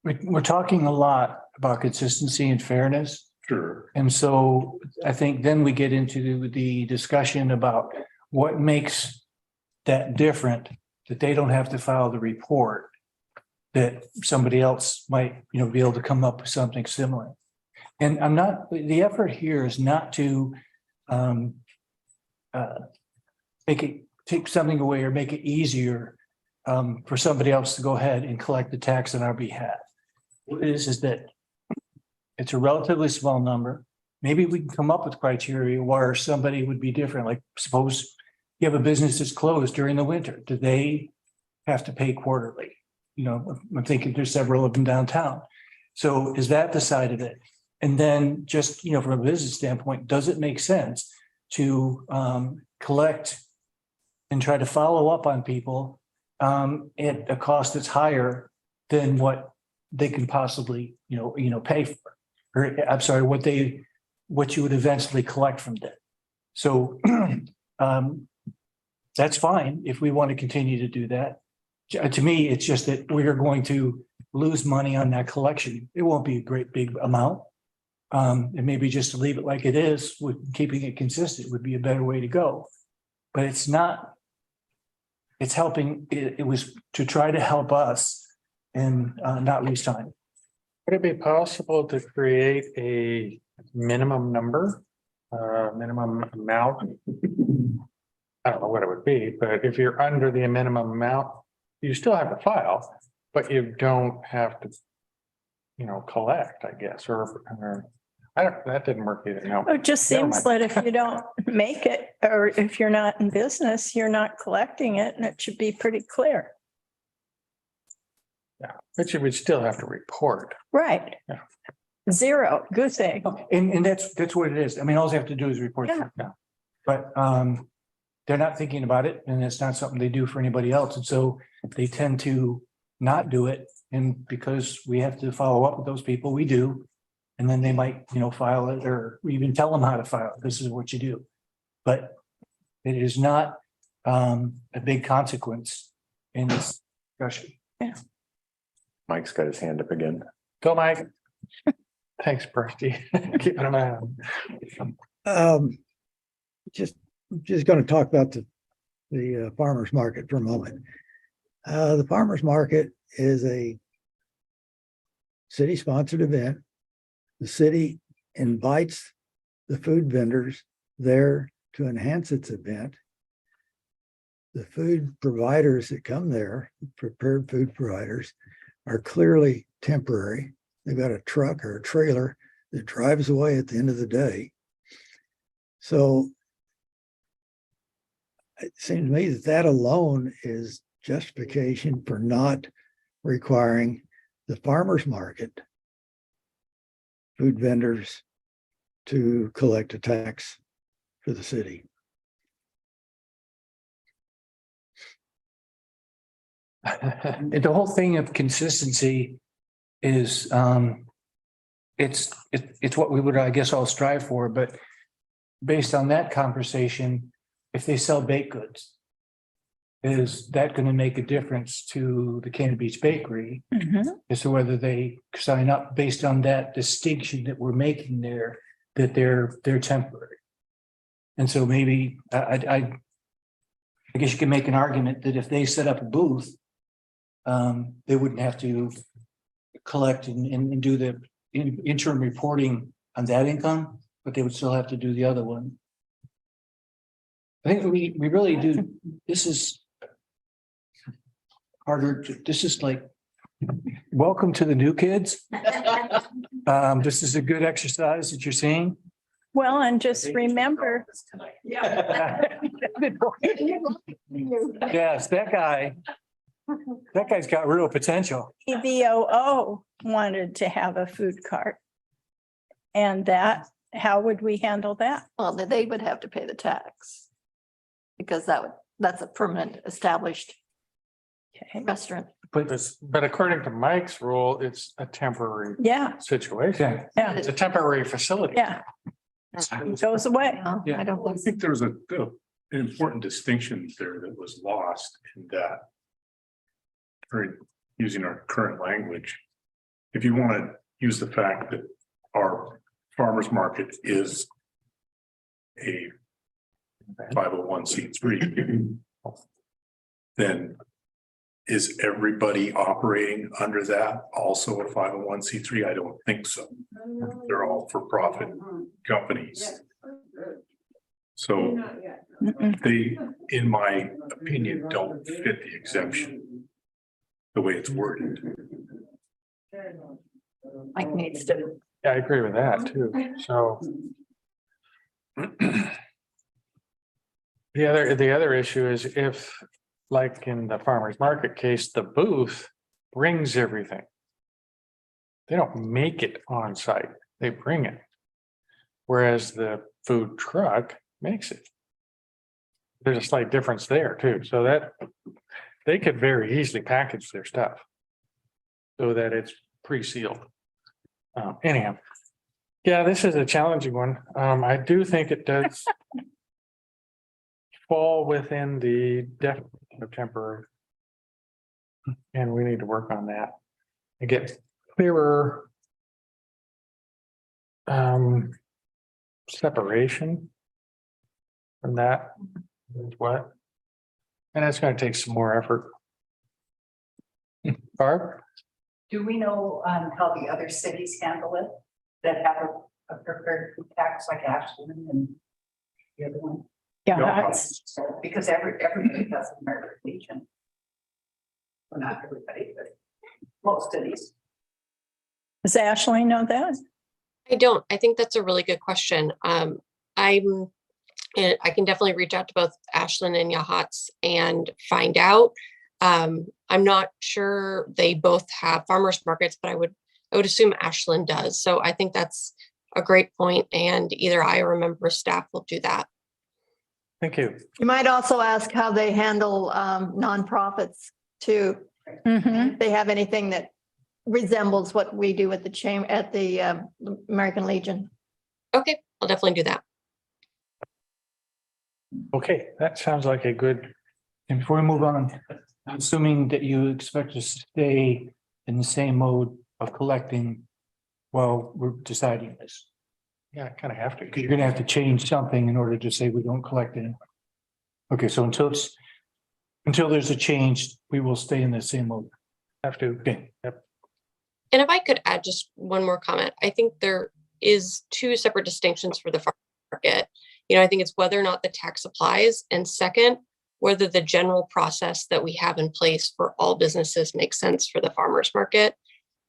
We're talking a lot about consistency and fairness. Sure. And so I think then we get into the discussion about what makes that different, that they don't have to file the report, that somebody else might, be able to come up with something similar. And the effort here is not to take something away or make it easier for somebody else to go ahead and collect the tax on our behalf. What it is that it's a relatively small number. Maybe we can come up with criteria where somebody would be different. Like suppose you have a business that's closed during the winter. Do they have to pay quarterly? I'm thinking there's several of them downtown. So is that the side of it? And then just, from a business standpoint, does it make sense to collect and try to follow up on people at a cost that's higher than what they can possibly, pay for? Or I'm sorry, what you would eventually collect from them. So that's fine if we want to continue to do that. To me, it's just that we are going to lose money on that collection. It won't be a great big amount. And maybe just to leave it like it is, with keeping it consistent would be a better way to go. But it's not, it's helping, it was to try to help us and not lose time. Would it be possible to create a minimum number, minimum amount? I don't know what it would be, but if you're under the minimum amount, you still have to file, but you don't have to, collect, I guess, or that didn't work either. No. It just Never seems mind. that if you don't make it, or if you're not in business, you're not collecting it, and it should be pretty clear. Yeah, but you would still have to report. Right. Yeah. Zero, goose egg. And that's what it is. I mean, all they have to do is report. Yeah. Yeah. But they're not thinking about it, and it's not something they do for anybody else. And so they tend to not do it. And because we have to follow up with those people, we do. And then they might, file it, or even tell them how to file it. This is what you do. But it is not a big consequence in this discussion. Yeah. Mike's got his hand up again. Go, Mike. Thanks, Bertie. Keeping an eye on. Just going to talk about the farmer's market for a moment. The farmer's market is a city-sponsored event. The city invites the food vendors there to enhance its event. The food providers that come there, prepared food providers, are clearly temporary. They've got a truck or a trailer that drives away at the end of the day. So it seems to me that alone is justification for not requiring the farmer's market food vendors to collect a tax for the city. The whole thing of consistency is it's what we would, I guess, all strive for, but based on that conversation, if they sell baked goods, is that going to make a difference to the Cannon Beach Bakery as to whether they sign up based on that distinction that we're making there, that they're temporary? And so maybe I guess you can make an argument that if they set up a booth, they wouldn't have to collect and do the interim reporting on that income, but they would still have to do the other one. I think we really do. This is harder. This is like, welcome to the new kids. This is a good exercise that you're seeing. Well, and just remember, Yes, that guy's got real potential. EVOO wanted to have a food cart. And how would we handle that? Well, then they would have to pay the tax. Because that's a permanent established Okay. restaurant. But according to Mike's rule, it's a temporary Yeah, situation. yeah, It's a temporary facility. yeah. It goes away. No, I don't I think. think there was an important distinction there that was lost in that. Or using our current language, if you want to use the fact that our farmer's market is a 501c3, then is everybody operating under that also a 501c3? I don't think so. They're all for-profit companies. So they, in my opinion, don't fit the exemption the way it's worded. Mike needs to. Yeah, I agree with that too. So. The other issue is if, like in the farmer's market case, the booth brings everything. They don't make it on site, they bring it. Whereas the food truck makes it. There's a slight difference there too, so that they could very easily package their stuff. So that it's pre-sealed. Anyhow. Yeah, this is a challenging one. I do think it does. Fall within the definition of temporary. And we need to work on that and get clearer. Separation. From that is what? And it's gonna take some more effort. Barb? Do we know how the other cities handle it that have a preferred food tax like Ashland and the other one? Yeah, Because everybody does American Legion. Well, not everybody, but most cities. does Ashley know that? I don't. I think that's a really good question. And I can definitely reach out to both Ashland and Yachats and find out. I'm not sure they both have farmers markets, but I would assume Ashland does. So I think that's a great point, and either I or a member of staff will do that. Thank you. You might also ask how they handle nonprofits too. Mhm. If they have anything that resembles what we do at the American Legion. Okay, I'll definitely do that. Okay, that sounds like a good, And before we move on, assuming that you expect to stay in the same mode of collecting while we're deciding this. yeah, I kind of have to. Because you're gonna have to change something in order to say we don't collect it. Okay, so until there's a change, we will stay in the same mode. Have to. Okay. Yep. And if I could add just one more comment, I think there is two separate distinctions for the farm market. I think it's whether or not the tax applies, and second, whether the general process that we have in place for all businesses makes sense for the farmers market.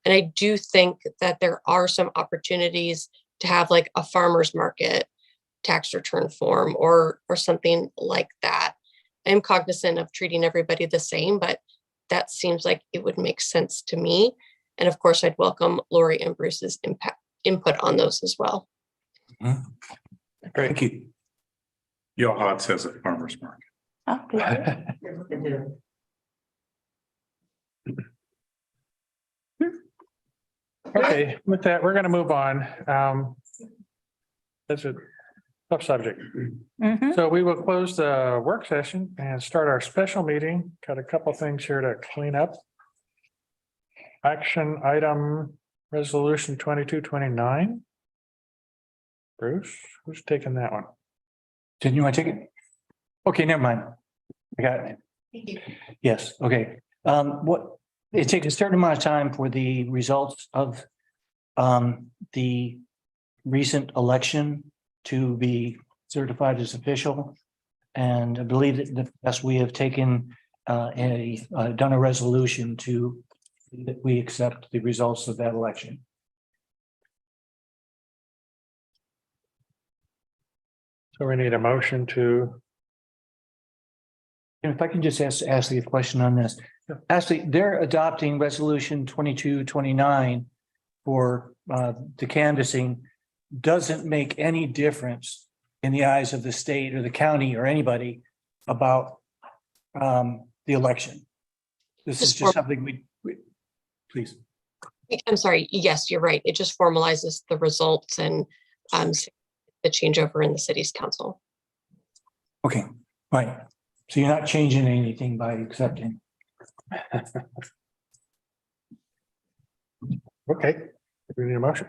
And I do think that there are some opportunities to have like a farmers market tax return form or something like that. I'm cognizant of treating everybody the same, but that seems like it would make sense to me. And of course, I'd welcome Lori and Bruce's input on those as well. Great. Thank you. Yachats has a farmer's market. Okay, with that, we're gonna move on. That's a tough subject. Mhm. So we will close the work session and start our special meeting. Got a couple things here to clean up. Action item resolution 2229. Bruce, who's taking that one? Didn't you want to take it? Okay, never mind. I got it. Thank you. Yes, okay. It takes a certain amount of time for the results of the recent election to be certified as official. And I believe that we have taken done a resolution that we accept the results of that election. So we need a motion to, And if I can just ask you a question on this. Actually, they're adopting resolution 2229 for the canvassing. Doesn't make any difference in the eyes of the state or the county or anybody about the election. This is just something we please. I'm sorry. Yes, you're right. It just formalizes the results and the changeover in the city's council. Okay, right. So you're not changing anything by accepting. okay, we need a motion.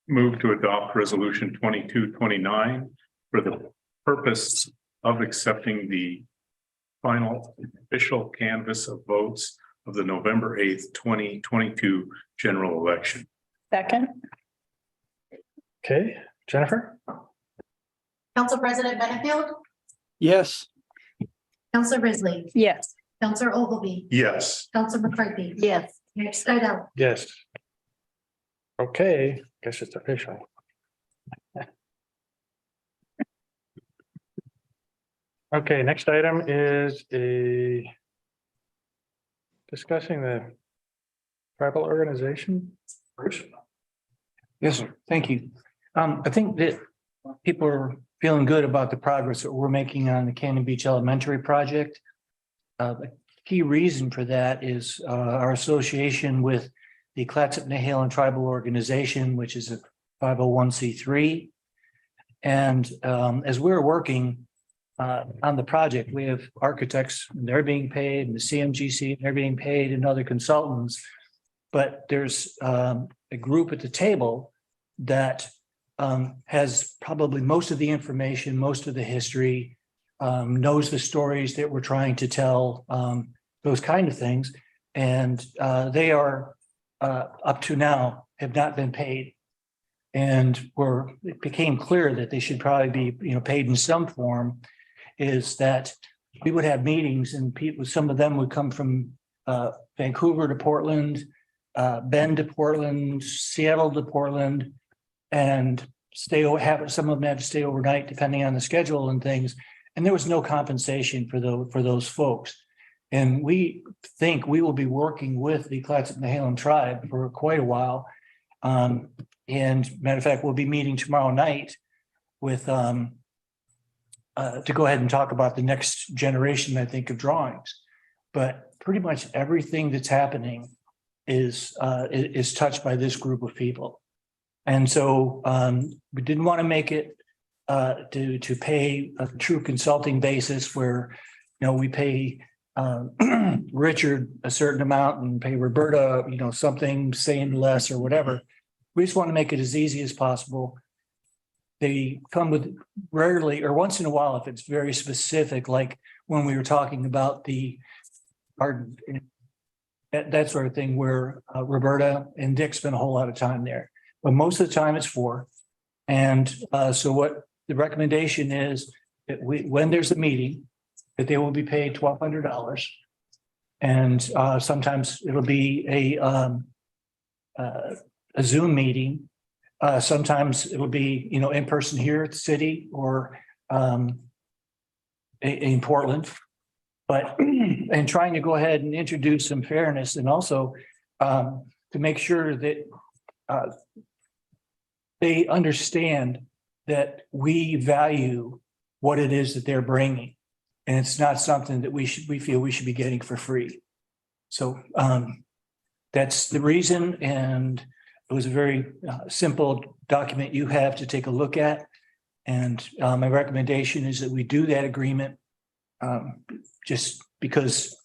Move to adopt resolution 2229 for the purpose of accepting the final official canvass of votes of the November 8th, 2022 general election. Second, Okay, Jennifer? Council President Benefield, Yes. Councilor Grizzly, yes. Councilor Ogilvy, Yes. Councilor McCarthy, Yes. Mayor Skidell. Yes. Okay, guess it's official. Okay, next item is discussing the tribal organization. Bruce? Yes, sir. Thank you. I think that people are feeling good about the progress that we're making on the Cannon Beach Elementary project. The key reason for that is our association with the Clatsop Nehalem Tribal Organization, which is a 501c3. And as we're working on the project, we have architects, and they're being paid, and the CMGC, and they're being paid, and other consultants. But there's a group at the table that has probably most of the information, most of the history, knows the stories that we're trying to tell, those kind of things. And they are up to now have not been paid. And it became clear that they should probably be, paid in some form. Is that we would have meetings and people, some of them would come from Vancouver to Portland, Bend to Portland, Seattle to Portland, and some of them had to stay overnight depending on the schedule and things. And there was no compensation for those folks. And we think we will be working with the Clatsop Nehalem tribe for quite a while. And matter of fact, we'll be meeting tomorrow night with to go ahead and talk about the next generation, I think, of drawings. But pretty much everything that's happening is touched by this group of people. And so we didn't want to make it to pay a true consulting basis where, we pay Richard a certain amount and pay Roberta, something, saying less or whatever. We just want to make it as easy as possible. They come with rarely or once in a while, if it's very specific, like when we were talking about that sort of thing where Roberta and Dick spent a whole lot of time there. But most of the time it's 4. And so what the recommendation is that when there's a meeting, that they will be paid $1,200. And sometimes it'll be a Zoom meeting. Sometimes it'll be, in person here at the city or in Portland. But and trying to go ahead and introduce some fairness and also to make sure that they understand that we value what it is that they're bringing. And it's not something that we feel we should be getting for free. So that's the reason. And it was a very simple document you have to take a look at. And my recommendation is that we do that agreement just because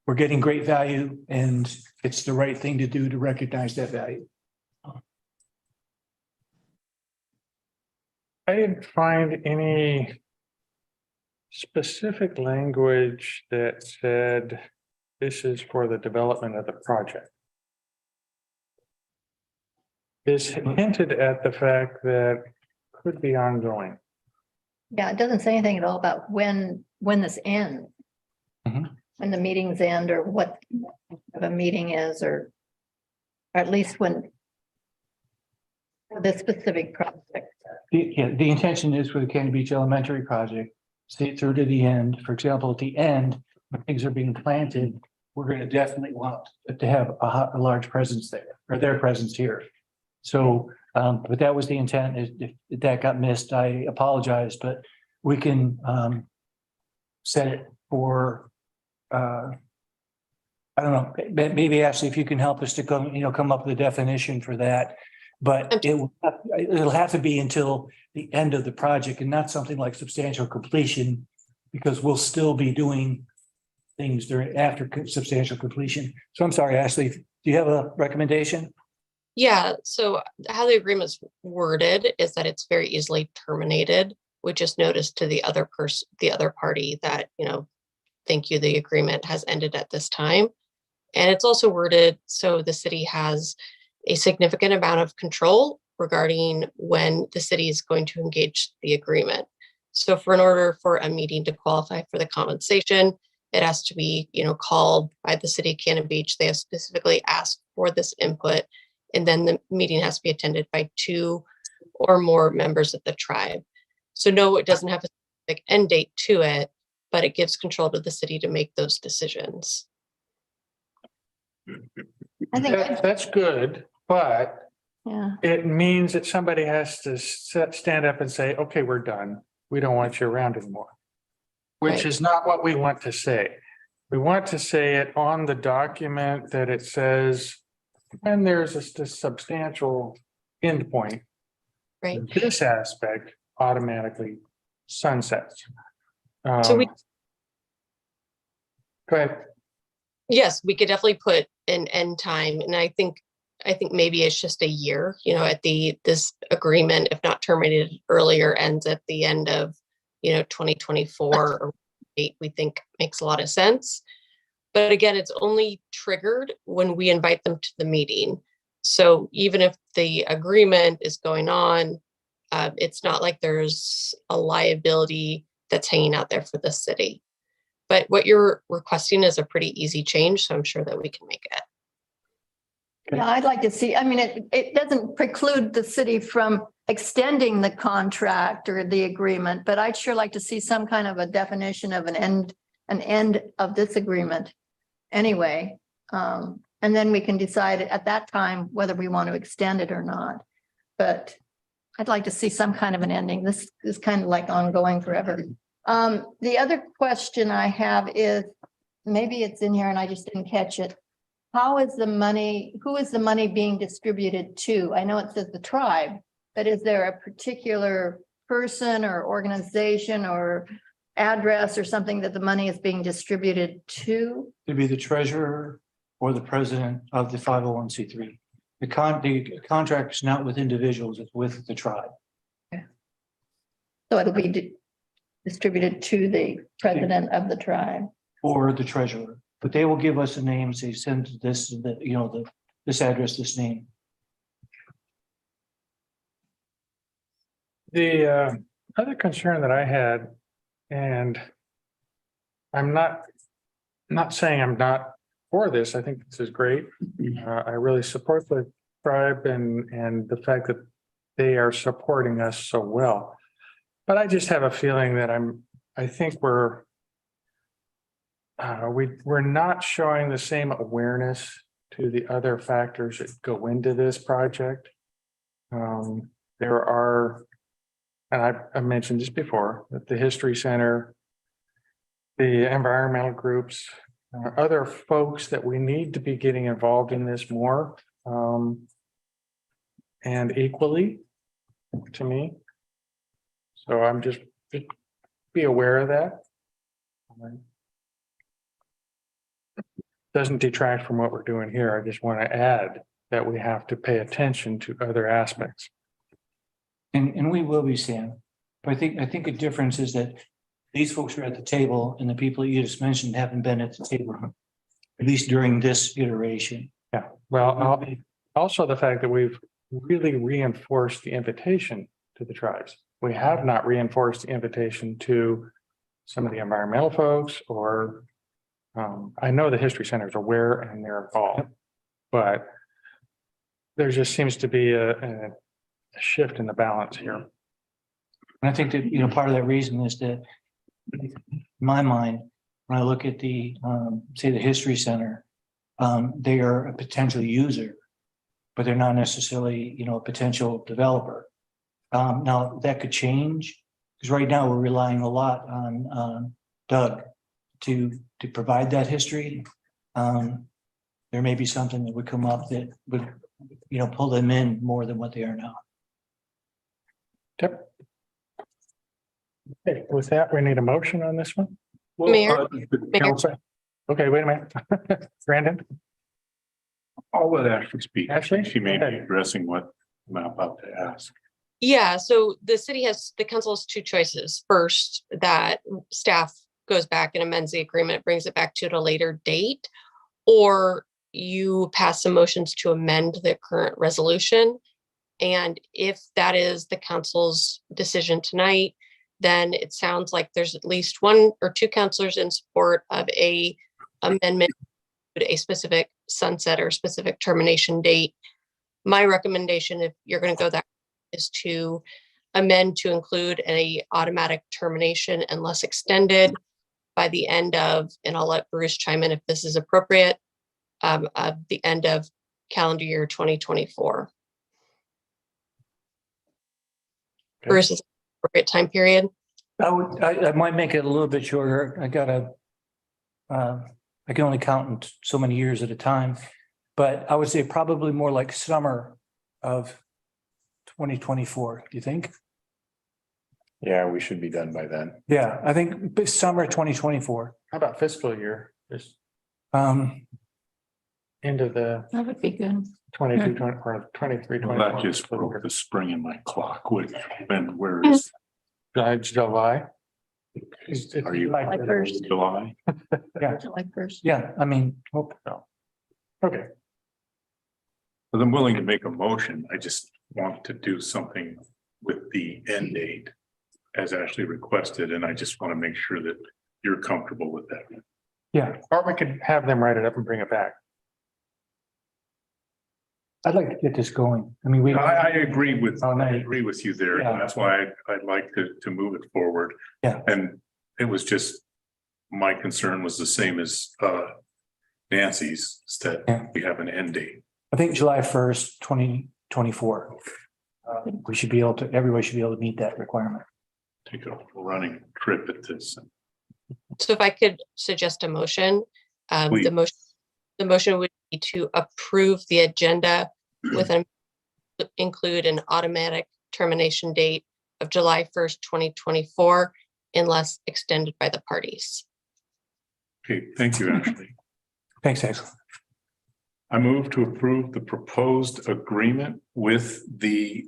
we're getting great value and it's the right thing to do to recognize that value. I didn't find any specific language that said this is for the development of the project. This hinted at the fact that could be ongoing. Yeah, it doesn't say anything at all about when this ends. Mhm. When the meetings end or what the meeting is, or at least when this specific project. The intention is for the Cannon Beach Elementary project, see it through to the end. For example, at the end, when things are being planted, we're going to definitely want to have a large presence there, or their presence here. So, but that was the intent. If that got missed, I apologize, but we can set it for, I don't know, maybe Ashley, if you can help us to come up with a definition for that. But it'll have to be until the end of the project and not something like substantial completion, because we'll still be doing things after substantial completion. So I'm sorry, Ashley, do you have a recommendation? Yeah, so how the agreement's worded is that it's very easily terminated. We just notice to the other person, the other party that, thank you, the agreement has ended at this time. And it's also worded so the city has a significant amount of control regarding when the city is going to engage the agreement. So in order for a meeting to qualify for the compensation, it has to be, called by the city of Cannon Beach. They have specifically asked for this input. And then the meeting has to be attended by 2 or more members of the tribe. So no, it doesn't have a specific end date to it, but it gives control to the city to make those decisions. I think, That's good, but yeah, it means that somebody has to stand up and say, okay, we're done. We don't want you around anymore. Which Right. is not what we want to say. We want to say it on the document that it says, when there's a substantial endpoint, Right. this aspect automatically sunsets. So we- Go ahead. Yes, we could definitely put an end time. And I think maybe it's just a year, at this agreement, if not terminated earlier, ends at the end of, 2024 or we think makes a lot of sense. But again, it's only triggered when we invite them to the meeting. So even if the agreement is going on, it's not like there's a liability that's hanging out there for the city. But what you're requesting is a pretty easy change, so I'm sure that we can make it. yeah, I'd like to see, I mean, it doesn't preclude the city from extending the contract or the agreement, but I'd sure like to see some kind of a definition of an end of this agreement anyway. And then we can decide at that time whether we want to extend it or not. But I'd like to see some kind of an ending. This is kind of like ongoing forever. The other question I have is, maybe it's in here and I just didn't catch it. Who is the money being distributed to? I know it says the tribe, but is there a particular person or organization or address or something that the money is being distributed to? To be the treasurer or the president of the 501c3. The contract is not with individuals, it's with the tribe. So it'll be distributed to the president of the tribe. Or the treasurer, but they will give us the names, they send this, this address, this name. The other concern that I had, and I'm not saying I'm not for this, I think this is great. I really support the tribe and the fact that they are supporting us so well. But I just have a feeling that I think we're not showing the same awareness to the other factors that go into this project. There are, and I mentioned this before, that the History Center, the environmental groups, other folks that we need to be getting involved in this more, and equally to me. So I'm just be aware of that. Doesn't detract from what we're doing here. I just want to add that we have to pay attention to other aspects. And we will be, Sam. But I think the difference is that these folks are at the table and the people you just mentioned haven't been at the table, at least during this iteration. Yeah, well, also the fact that we've really reinforced the invitation to the tribes. We have not reinforced the invitation to some of the environmental folks or I know the History Center is aware and they're involved, but there just seems to be a shift in the balance here. And I think that, part of that reason is that in my mind, when I look at the, say the History Center, they are a potential user, but they're not necessarily, a potential developer. Now that could change because right now we're relying a lot on Doug to provide that history. There may be something that would come up that would, pull them in more than what they are now. Yep. Okay, with that, we need a motion on this one. Mayor? Council. Okay, wait a minute. Brandon, I'll let Ashley speak. Ashley, She may go be ahead. addressing what I'm about to ask. Yeah, so the council has two choices. First, that staff goes back and amends the agreement, brings it back to a later date. Or you pass some motions to amend the current resolution. And if that is the council's decision tonight, then it sounds like there's at least one or two councilors in support of a amendment to a specific sunset or specific termination date. My recommendation, if you're going to go that, is to amend to include a automatic termination unless extended by the end of, and I'll let Bruce chime in if this is appropriate, of the end of calendar year 2024. Okay. Bruce, is appropriate time period? I might make it a little bit shorter. I can only count in so many years at a time, but I would say probably more like summer of 2024. Do you think? Yeah, we should be done by then. Yeah, I think summer 2024. How about fiscal year? Just into the That would be good. 22, 20, or 23, Well, 24. that just broke the spring in my clock. Would and where is July. are you? July 1st. July? July 1st. Yeah, I mean, Hope so. Okay, But I'm willing to make a motion. I just want to do something with the end date as Ashley requested, and I just want to make sure that you're comfortable with that. yeah, or we could have them write it up and bring it back. I'd like to get this going. I mean, I agree with, Oh, I nice. agree with you there, Yeah. and that's why I'd like to move it forward. Yeah. And it was just, my concern was the same as Nancy's, is that Yeah. we have an end date. I think July 1st, 2024. We should be able to, everybody should be able to meet that requirement. Take a running trip at this. So if I could suggest a motion, Please. the motion would be to approve the agenda with an include an automatic termination date of July 1st, 2024, unless extended by the parties. Okay, thank you, Ashley. Thanks, Axel. I move to approve the proposed agreement with the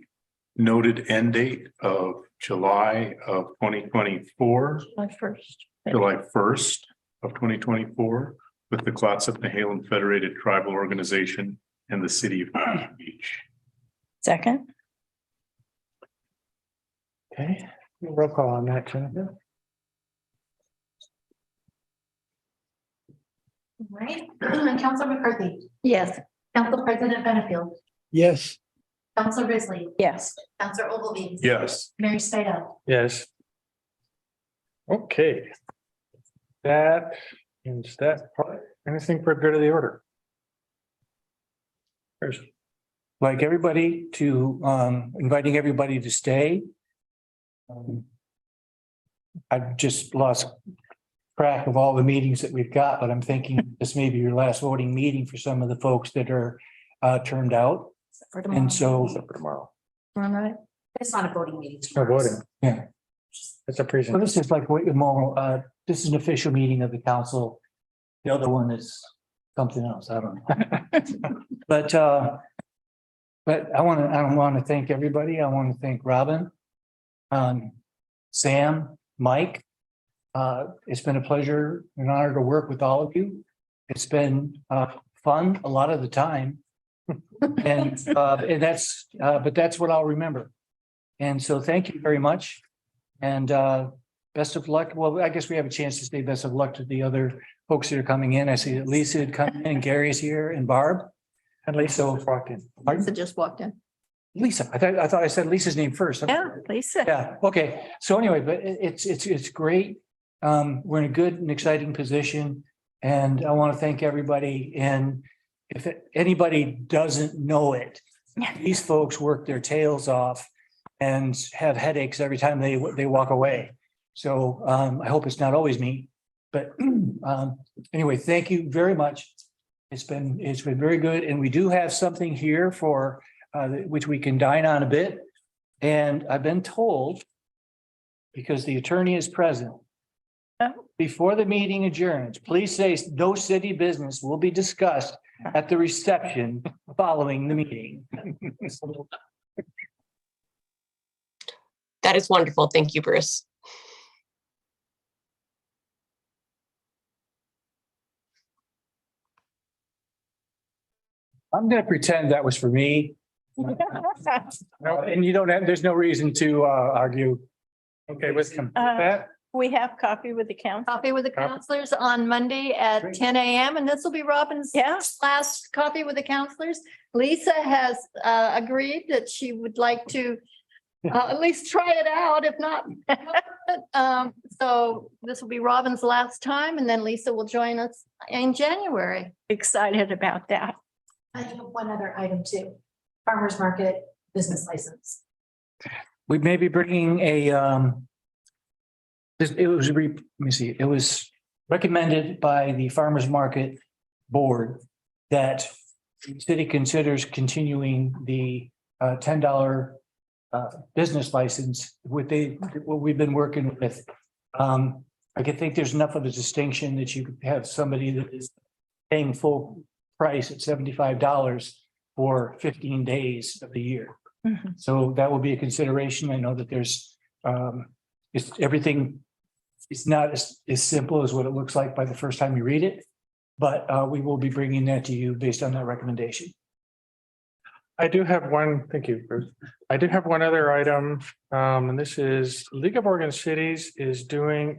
noted end date of July of 2024, July 1st. July 1st of 2024, with the Clatsop Nehalem Federated Tribal Organization and the city of Palm Beach. Second, Okay, roll call on that, Jennifer. Right, Council McCarthy, Yes. Council President Benefield, Yes, Council Risley, yes. Council Ogilvy. Yes. Mayor Stidham. Yes. Okay. That ends that part. Anything for good of the order? There's, Like everybody to, inviting everybody to stay. I've just lost track of all the meetings that we've got, but I'm thinking this may be your last voting meeting for some of the folks that are turned out. For tomorrow. And so, For tomorrow. All right. It's not a voting meeting. no voting. yeah, It's a so presentation. this is like, wait, more, this is an official meeting of the council. The other one is something else, I don't know. But I want to thank everybody. I want to thank Robin, Sam, Mike. It's been a pleasure and honor to work with all of you. It's been fun a lot of the time. And that's, but that's what I'll remember. And so thank you very much. And best of luck. Well, I guess we have a chance to say best of luck to the other folks that are coming in. I see that Lisa had come in, and Gary's here, and Barb. And Lisa just walked in. Pardon? Lisa just walked in. Lisa, I thought I said Lisa's name first. I'm Yeah, sorry. Lisa. Yeah, okay. So anyway, but it's great. We're in a good and exciting position. And I want to thank everybody. And if anybody doesn't know it, these folks work their tails off and have headaches every time they walk away. So I hope it's not always me. But anyway, thank you very much. It's been very good. And we do have something here for which we can dine on a bit. And I've been told, because the attorney is present, before the meeting adjourns, please say no city business will be discussed at the reception following the meeting. That is wonderful. Thank you, Bruce. I'm gonna pretend that was for me. No, and you don't have, there's no reason to argue. Okay, with Uh, We have coffee with the council. Coffee with the counselors on Monday at 10 a.m. And this will be Robin's Yeah. last coffee with the counselors. Lisa has agreed that she would like to at least try it out, if not. So this will be Robin's last time, and then Lisa will join us in January. Excited about that. I have one other item too. Farmer's Market business license. We may be bringing a, let me see, it was recommended by the farmer's market board that the city considers continuing the $10 business license what we've been working with. I can think there's enough of a distinction that you could have somebody that is paying full price at $75 for 15 days of the year. Mhm. So that will be a consideration. I know that there's, it's everything. It's not as simple as what it looks like by the first time you read it, but we will be bringing that to you based on that recommendation. I do have one, thank you, Bruce. I do have one other item, and this is League of Oregon Cities is doing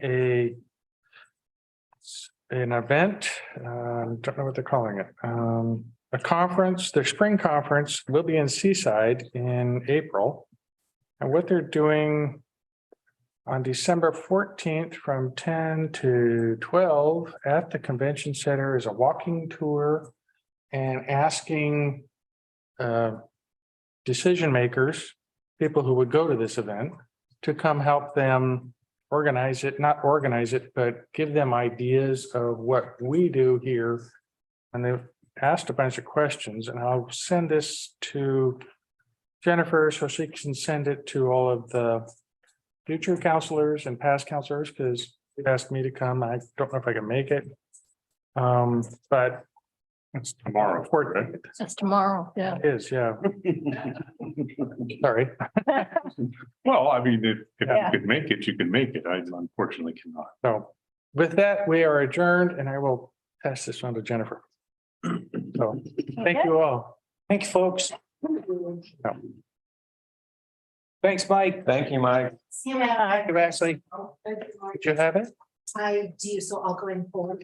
an event, don't know what they're calling it, a conference, their spring conference will be in Seaside in April. And what they're doing on December 14th from 10 to 12 at the convention center is a walking tour and asking decision makers, people who would go to this event, to come help them organize it, not organize it, but give them ideas of what we do here. And they've asked a bunch of questions, and I'll send this to Jennifer so she can send it to all of the future counselors and past counselors, because they asked me to come. I don't know if I can make it. But it's tomorrow, right? That's tomorrow, yeah. It is, yeah. Sorry. Well, I mean, if Yeah. you could make it, you can make it. I unfortunately cannot. So with that, we are adjourned, and I will pass this on to Jennifer. So thank you all. Thank you, folks. Thanks, Mike. Thank you, Mike. See you, Matt. Thank you, Ashley. Did you have it? I do, so I'll go in forward.